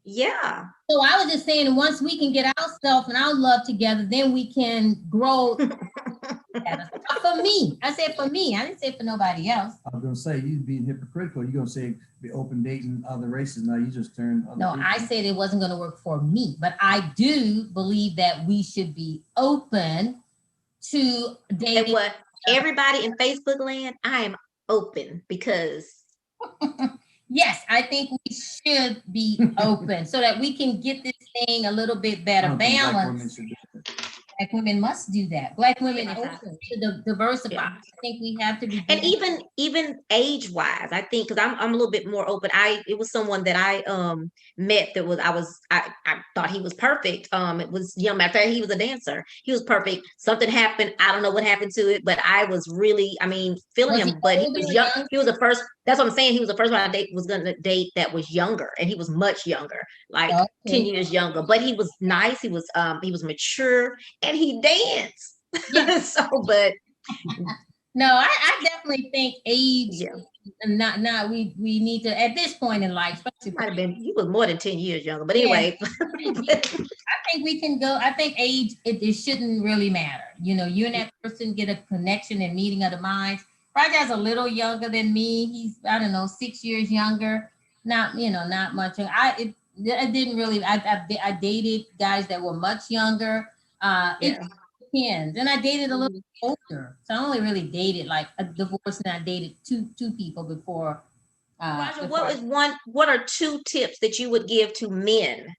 Yeah. So I was just saying, once we can get ourselves and our love together, then we can grow together. For me, I said for me. I didn't say for nobody else. I was gonna say you being hypocritical. You're gonna say be open dating other races. Now you just turned other No, people. I said it wasn't going to work for me, but I do believe that we should be open to And dating. what everybody in Facebook land, I am open because Yes, I think we should be open so that we can get this thing a little bit I better don't think Black women balanced. should do that. Black women must do that. Black women yes, open to diversify. yeah. I think we have to be And doing. even age wise, I think because I'm a little bit more open. It was someone that I met that was I thought he was perfect. It was young matter of fact, he was a dancer. He was perfect. Something happened. I don't know what happened to it, but I was really, I mean, feeling Was he him. But he older was or young. younger? He was the first. That's what I'm saying. He was the first one I was gonna date that was younger, and he was much younger, like 10 Okay. years younger. But he was nice. He was mature, and he danced. Yeah. So, but No, I definitely think age, yeah. not we need to at this point in life, especially Might have been you was more than 10 years younger, but yeah. anyway. I think we can go. I think age it shouldn't really matter. You and that person get a connection and meeting of the minds. Raja's a little younger than me. He's I don't know 6 years younger. Not much. It didn't really. I dated guys that were much younger. It Yeah. depends, and I dated a little Mhm. older. So I only really dated like a divorce, and I dated two people before. Raja, Before I, what are two tips that you would give to men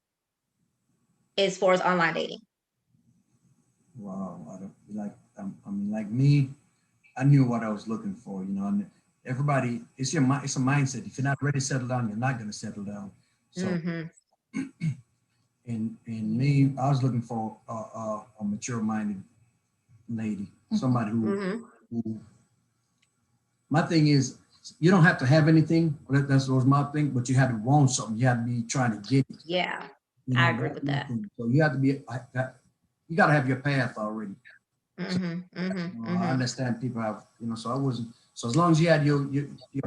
as far as online dating? Wow, I don't like. I mean, like me, I knew what I was looking for. And everybody, it's your mind. It's a mindset. If you're not ready to settle down, you're not going to settle down. So, Mm-hmm. in me, I was looking for a mature-minded lady, somebody Mm-hmm. who. My thing is, you don't have to have anything. That was my thing, but you have to want something. You have to be trying to get it. Yeah, I agree That's with my that. thing. So you have to be. You got to have your path already. So Mm-hmm. Mm-hmm. I Mm-hmm. understand people have. So I wasn't. So as long as you had your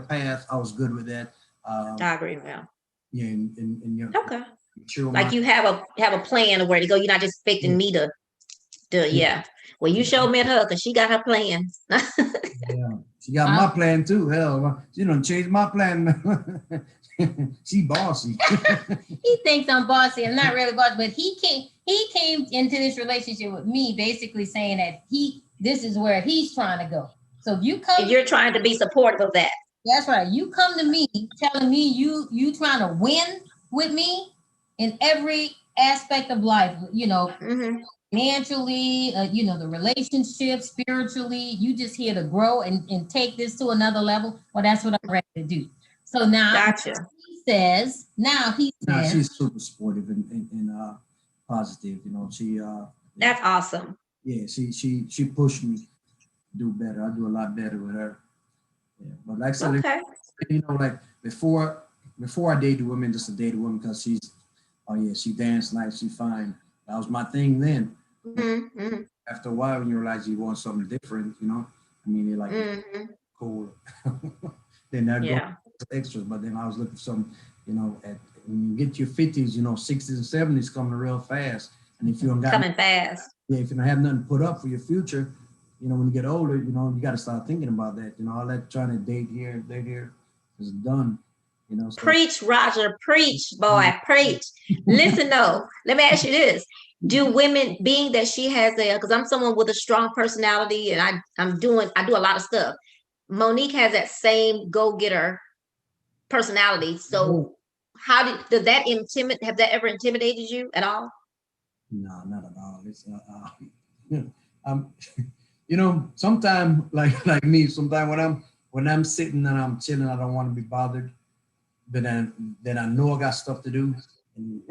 path, I was good with that. I agree with that. Yeah, and your Okay. mature Like mind. you have a plan of where to go. You're not just Yeah, expecting me to yeah, yeah. Well, you yeah. showed me her because she got her plans. Yeah. She got uh, my plan too. Hell, she done changed my plan. She bossy. he thinks I'm bossy. I'm not really bossy, but he came into this relationship with me basically saying that this is where he's trying to go. So if you come And to you're trying to be supportive of that. that's right. You come to me telling me you trying to win with me in every aspect of life, Mm-hmm. financially, the relationship, spiritually, you just here to grow and take this to another level. Well, that's what I'm ready to do. So Gotcha. now he Nah, says, she's super supportive and positive. She That's awesome. yeah, she pushed me. do better. I do a lot better with her. Yeah. But like I said, Okay. like before I dated women, just to date a woman because oh yeah, she danced nice, she fine. That was my thing then. Mm-hmm. After a while, when you realize you want something different, I mean, you're like Mm-hmm. cool. Then that go Yeah. extras. But then I was looking for some, at when you get your 50s, 60s and 70s coming real fast. And if you don't got Coming fast. yeah, if you don't have nothing to put up for your future, when you get older, you got to start thinking about that. All that trying to date here is done. So Preach, Roger. Preach, boy. Preach. Listen, though. Let me ask you this: do women, being that she has because I'm someone with a strong personality, and I do a lot of stuff. Monique has that same go getter personality. So, how does that intimidate? Have that ever intimidated you at all? no, not at all. It's um, sometimes like me, sometimes when I'm sitting and I'm chilling, I don't want to be bothered. But then I know I got stuff to do. And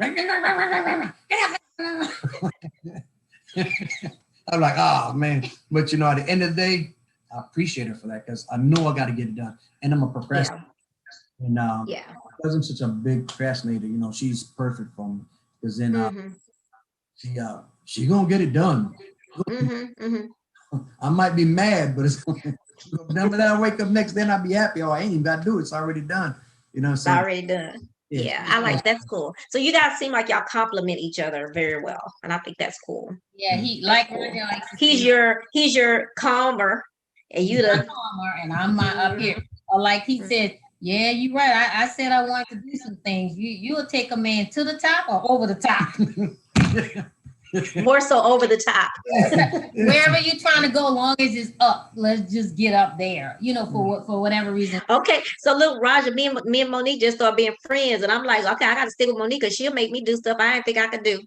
I'm like, oh man. But at the end of the day, I appreciate her for that because I know I got to get it done. And I'm a procrastinator. Yeah. And Yeah. because I'm such a big procrastinator, she's perfect for me. Because then Mm-hmm. she gonna get it done. Mm-hmm. Mm-hmm. I might be mad, but it's gonna be done. But then I wake up next day and I'll be happy. Oh, I ain't even got to do it. It's already done. It's So already done. yeah, Yeah, I like that's cool. So you guys seem like y'all complement each other very well, and I think that's cool. Yeah, mm, he That's like cool. Roger likes to He's say, your calmer, and he's you my the. calmer, and I'm my up here. Mhm. Or like he said, yeah, you're right. I said I wanted to do some things. You'll take a man to the top or over the top. More so over the top. Wherever you're trying to go, long as it's up, let's just get up there. For whatever reason. Okay, so look, Roger, me and Monique just started being friends, and I'm like, okay, I got to stick with Monique because she'll make me do stuff I didn't think I could do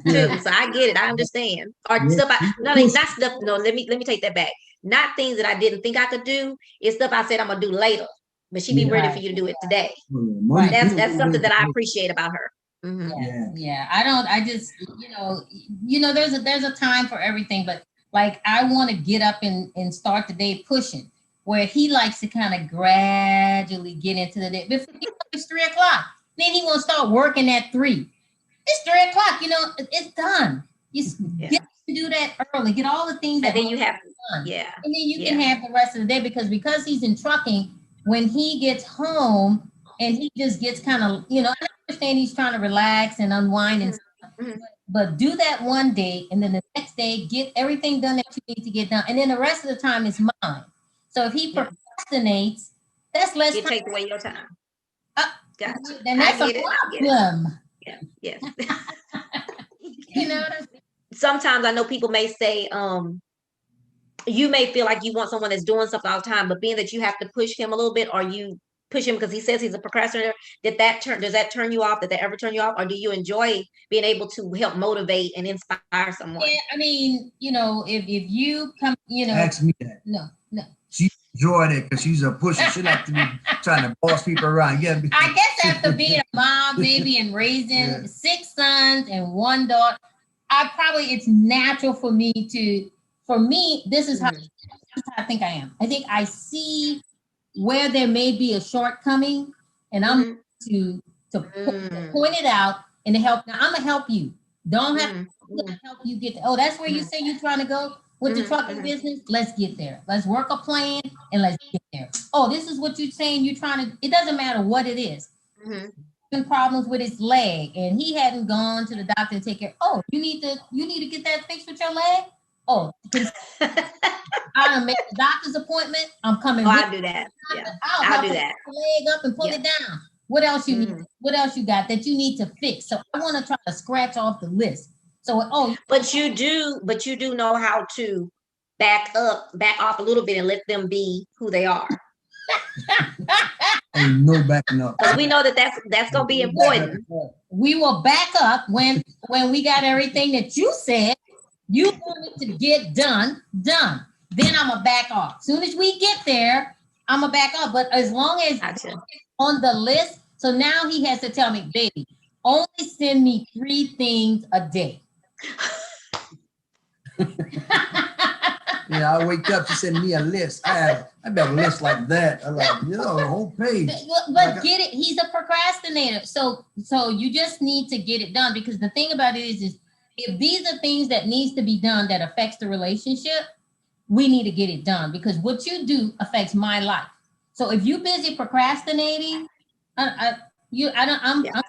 yeah, too. So I get it, I understand. Or yeah. stuff I She's no, a push. not stuff. No, let me take that back. Not things that I didn't think I could do. It's stuff I said I'm gonna do later, but she be Yeah, ready for Right. you to do it today. oh, yeah. Right. Money, That's something that I appreciate about her. Hmm. Yeah, yeah. yeah. I don't. I just, there's a time for everything, but like I want to get up and start the day pushing. Where he likes to kind of gradually get into the day. Before it's 3 o'clock, then he want to start working at 3. It's 3 o'clock. It's done. Yeah, Get to do that early. Get all the things and that then you have, done, yeah, and then you can yeah. have the rest of the day because he's in trucking. When he gets home and he just gets kind of, I understand he's trying to relax and unwind and Hmm. stuff, Hmm. but do that one day and then the next day get everything done that you need to get done, and then the rest of the time is mine. So if he Yeah, procrastinates, that's less it time. takes away your time. Uh, Gotcha. then I that's a get it. I get it. problem. Yeah, yes. You know what I'm saying? Sometimes I know people may say, you may feel like you want someone that's doing something all the time, but being that you have to push him a little bit, or you push him because he says he's a procrastinator, does that turn you off? Did that ever turn you off? Or do you enjoy being able to help motivate and inspire someone? Yeah, I mean, if you come, Ask me that. no, no. She enjoyed it because she's a pusher. She like to be trying to boss people around. Yeah. I guess after being a mom, maybe, and raising Yeah. 6 sons and one daughter, it's natural for me to, for me, Mhm. this is how I think I am. I think I see where there may be a shortcoming, and I'm Mhm. to to Mm. point it out and to help. Now I'm gonna help you. Don't have Mm. I'm gonna Mm. help you get. Oh, that's where you Mhm. say you're trying to go with the Mhm. trucking Mhm. business. Let's get there. Let's work a plan and let's get there. Oh, this is what you're saying. You're trying to. It doesn't matter what it is. Mhm. Problems with his leg, and he hadn't gone to the doctor to take care. Oh, you need to get that fixed with your leg. Oh, I don't make the doctor's appointment. I'm Oh, coming with I do that. the Yeah, doctor. I'll I'll help do him that. put the leg up and pull Yeah. it down. What else you need? Mhm. What else you got that you need to fix? So I want to try to scratch off the list. So But you do know how to back off a little bit and let them be who they are. Ain't no backing up. Because we know that that's gonna be No backing up. important. we will back up when we got everything that you said you wanted to get done. Then I'm gonna back off. Soon as we get there, I'm gonna back up. But as long as Gotcha. on the list, so now he has to tell me, baby, only send me 3 things a day. Yeah, I wake up, she send me a list. I have a list like that. I like, a whole page. But Like, get it. He's a procrastinator. So you just need to get it done, because the thing about it is if these are things that needs to be done that affects the relationship, we need to get it done, because what you do affects my life. So if you're busy procrastinating, I you I don't Yeah,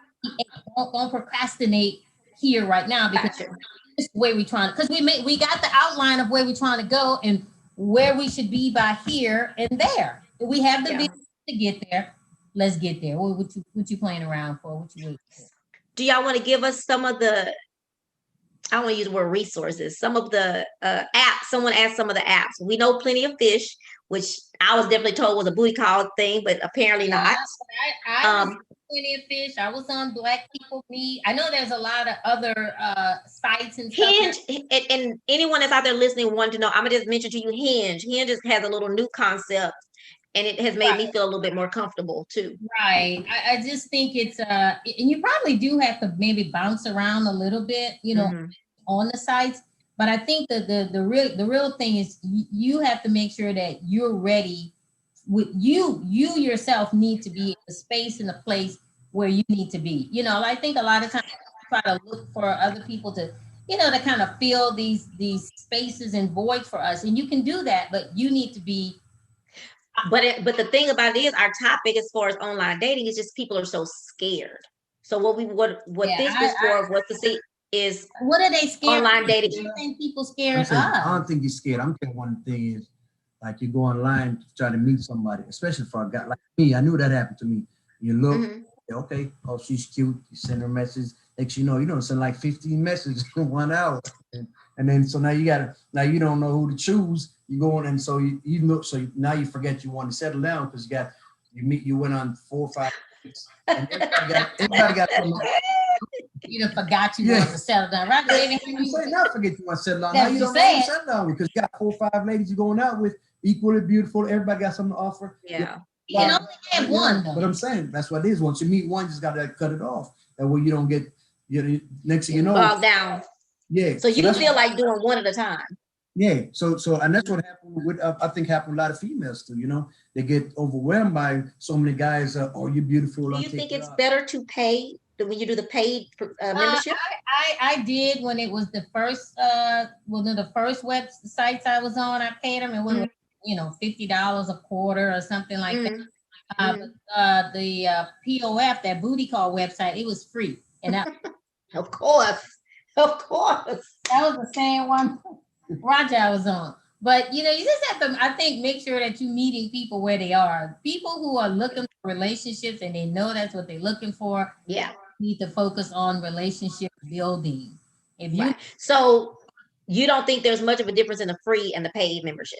don't procrastinate here right now, because gotcha. this where we trying, because we got the outline of where we're trying to go and where we should be by here and there. We have the Yeah. vision to get there. Let's get there. What you playing around for? What you waiting for? Do y'all want to give us some of the, I don't want to use the word resources, some of the apps? Someone asked some of the apps. We know Plenty of Fish, which I was definitely told was a booty call thing, but apparently Yeah, not. I was Um, on Plenty of Fish. I was on Black People Meet. I know there's a lot of other sites and stuff. Hinge, and anyone that's out there listening wanting to know, I'm gonna just mention to you Hinge. Hinge has a little new concept, and it has made me feel a little bit more comfortable too. Right. I just think it's and you probably do have to maybe bounce around a little bit, Hmm. on the sites. But I think that the real thing is you have to make sure that you're ready. With you yourself need to be in the space and the place where you need to be. I think a lot of times we try to look for other people to, to kind of fill these spaces and voids for us. And you can do that, but you need to be. But the thing about it is, our topic as far as online dating is just people are so scared. So what Yeah, this was for was to see is what are they scared online of? dating. You think people I'm scared saying, I of? don't think you're scared. I'm saying one thing is, like, you go online to try to meet somebody, especially for a guy like me. I knew that happened to me. You look, Hmm. okay, oh, she's cute. You send her a message. Next, you don't send like 15 messages in 1 hour, and then so now you don't know who to choose. You go on, and so you know, so now you forget you want to settle down because you went on 4 or 5 dates, and everybody got something. You done forgot you Yeah. wanted to settle down, right, baby? I'm saying not forget you want to settle down. Now That's you what you don't know who to said. settle down with because you got 4 or 5 ladies you're going out with, equally beautiful. Everybody got something to offer. Yeah. Yeah, You can yeah. only have Yeah, one but though. I'm saying that's what it is. Once you meet one, you just gotta cut it off. That way you don't get next thing you know. Bogged down. Yeah. So So you that's feel like doing one at a time. yeah. So and that's what happened with I think happened with a lot of females too. They get overwhelmed by so many guys. Oh, you're beautiful. Do I'll you take think you it's out. better to pay when you do the paid Uh, membership? I did when it was the first one of the first websites I was on. I paid them, and when it was, Mm-hmm. $50 a quarter or something like that. Mm-hmm. The POF, that booty call website, it was free, and Of course, of course. that was the same one Raja was on. But you just have to, I think, make sure that you're meeting people where they are. People who are looking for relationships and they know that's what they're looking for Yeah, need to focus on relationship building. If you, right. So you don't think there's much of a difference in the free and the paid membership?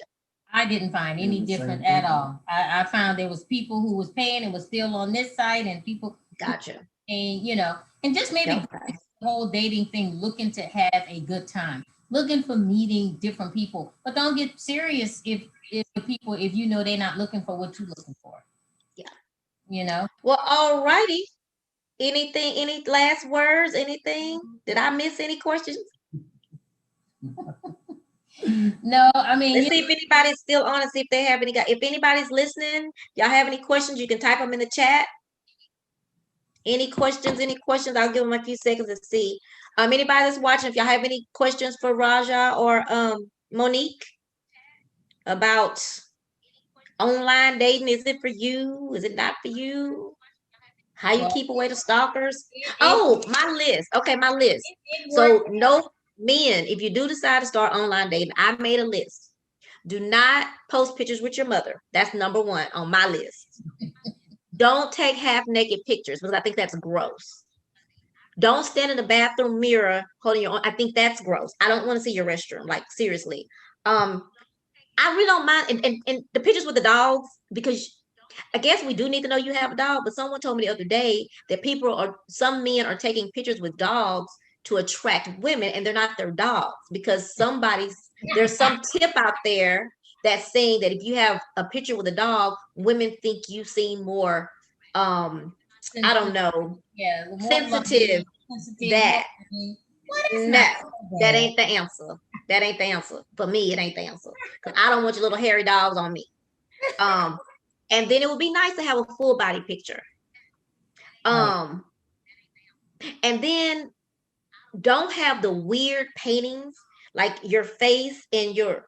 I didn't find Yeah, any the same different at thing. all. I found there was people who was paying and was still on this site, and people who Gotcha. paying, and just maybe Okay. the whole dating thing, looking to have a good time, looking for meeting different people, but don't get serious if the people, if you know they're not looking for what you're looking for. Yeah. You know. Well, all righty. Anything? Any last words? Anything? Did I miss any questions? No, I mean, Let's see if anybody's still on and see if they have any. If anybody's listening, y'all have any questions, you can type them in the chat. Any questions? Any questions? I'll give them a few seconds to see. Anybody that's watching, if y'all have any questions for Raja or Monique about online dating, is it for you? Is it not for you? How you well, keep away the stalkers? it Oh, my list. Okay, my list. it works. So no men, if you do decide to start online dating, I made a list. Do not post pictures with your mother. That's number one on my list. Don't take half naked pictures because I think that's gross. Don't stand in the bathroom mirror holding your own. I think that's gross. I don't want to see your restroom. Like seriously. Um, I really don't mind and the pictures with the dogs because I guess we do need to know you have a dog, but someone told me the other day that some men are taking pictures with dogs to attract women and they're not their dogs because there's some tip out there that's saying that if you have a picture with a dog, women think you seem more, I don't know, Yeah, more sensitive. loving, sensitive, more That, loving. Well, that's no, not so that bad. ain't the answer. That ain't the answer. For me, it ain't the answer. Because I don't want your little hairy dogs on me. Um, and then it would be nice to have a full body picture. Right. Um, and then don't have the weird paintings like your face and your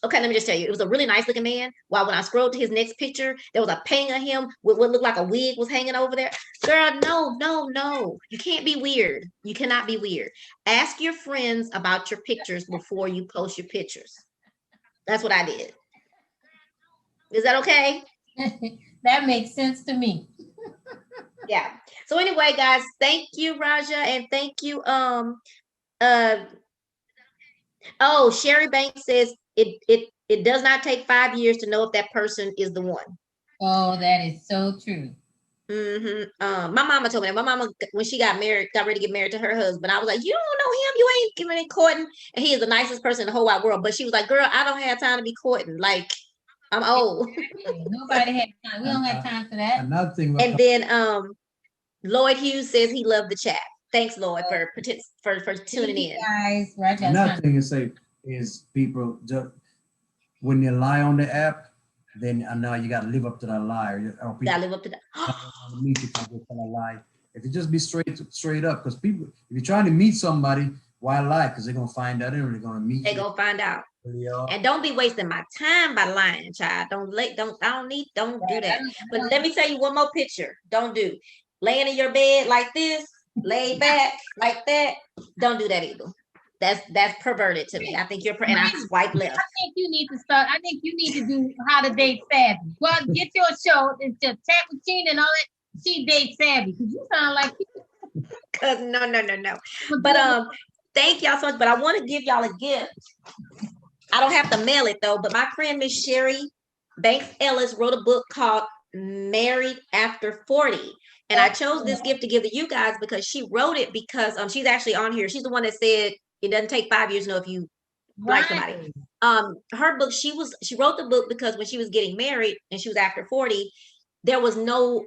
okay, let me just tell you, it was a really nice looking man. While when I scrolled to his next picture, there was a painting of him with what looked like a wig was hanging over there. Girl, no, no, no. You can't be weird. You cannot be weird. Ask your friends about your pictures before you post your pictures. That's what I did. Is that okay? That makes sense to me. Yeah. So anyway, guys, thank you, Raja, and thank you. Uh oh, Sherry Banks says it does not take 5 years to know if that person is the one. Oh, that is so true. My mama told me that. My mama, when she got married, got ready to get married to her husband. I was like, "You don't know him. You ain't giving ain't courting." And he is the nicest person in the whole wide world. But she was like, "Girl, I don't have time to be courting. Like, I'm old." Nobody has time. We don't have time for that. Another thing, And then Lloyd Hughes says he loved the chat. Thanks, Lloyd, for tuning in. Guys, right? another thing to say is people just when you lie on the app, then now you got to live up to that lie. Or people Gotta live up to that. meet you can just tell a lie. If you just be straight up, because people, if you're trying to meet somebody, why lie? Because they're gonna find out and they're gonna meet They you. gonna find out. Yeah. And don't be wasting my time by lying, child. Don't do that. But let me tell you one more picture. Don't do laying in your bed like this, laid back like that. Don't do that either. That's perverted to me. I think and I swipe left. I think you need to start. I think you need to do how to date savvy. Well, get your show. It's just chat with Tina and all that. She date savvy because you sound like. Cause no. But thank y'all so much. But I want to give y'all a gift. I don't have to mail it though. But my friend Miss Sherry Banks Ellis wrote a book called Married After 40. And I chose this gift to give to you guys because she wrote it because she's actually on here. She's the one that said it doesn't take 5 years to know if you like somebody. Her book, she wrote the book because when she was getting married and she was after 40, there was no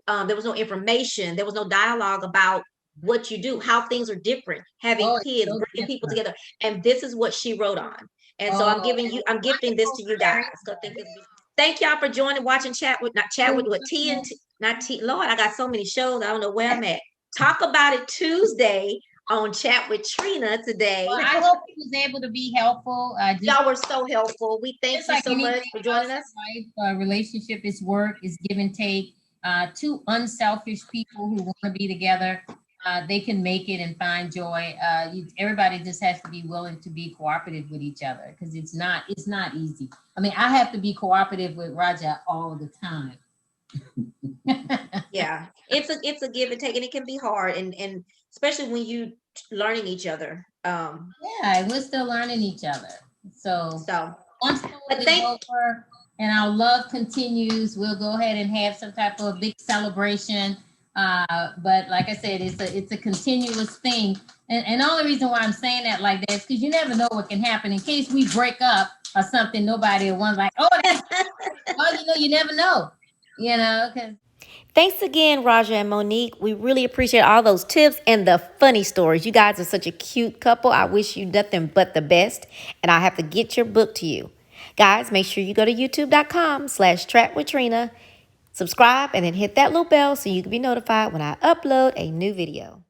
information, there was no dialogue about what you do, how things are different, having kids, bringing people together. And this is what she wrote on. And so I'm gifting this to you guys. So thank y'all for joining, watching Chat with T and T, not T. Lord, I got so many shows. I don't know where I'm at. Talk About It Tuesday on Chat with Trina today. Well, I hope it was able to be helpful. Y'all were so helpful. We thank you so much for joining us. Life, relationship is work, is give and take. Two unselfish people who want to be together, they can make it and find joy. Everybody just has to be willing to be cooperative with each other because it's not easy. I mean, I have to be cooperative with Raja all the time. Yeah, it's a give and take, and it can be hard, and especially when you learning each other. Yeah, we're still learning each other. So once it's over and our love continues, we'll go ahead and have some type of big celebration. But like I said, it's a continuous thing. And the only reason why I'm saying that like that is because you never know what can happen in case we break up or something. Nobody will want like, oh, well, you never know, because. Thanks again, Raja and Monique. We really appreciate all those tips and the funny stories. You guys are such a cute couple. I wish you nothing but the best. And I'll have to get your book to you. Guys, make sure you go to youtube.com/chatwithtrina. Subscribe and then hit that little bell so you can be notified when I upload a new video.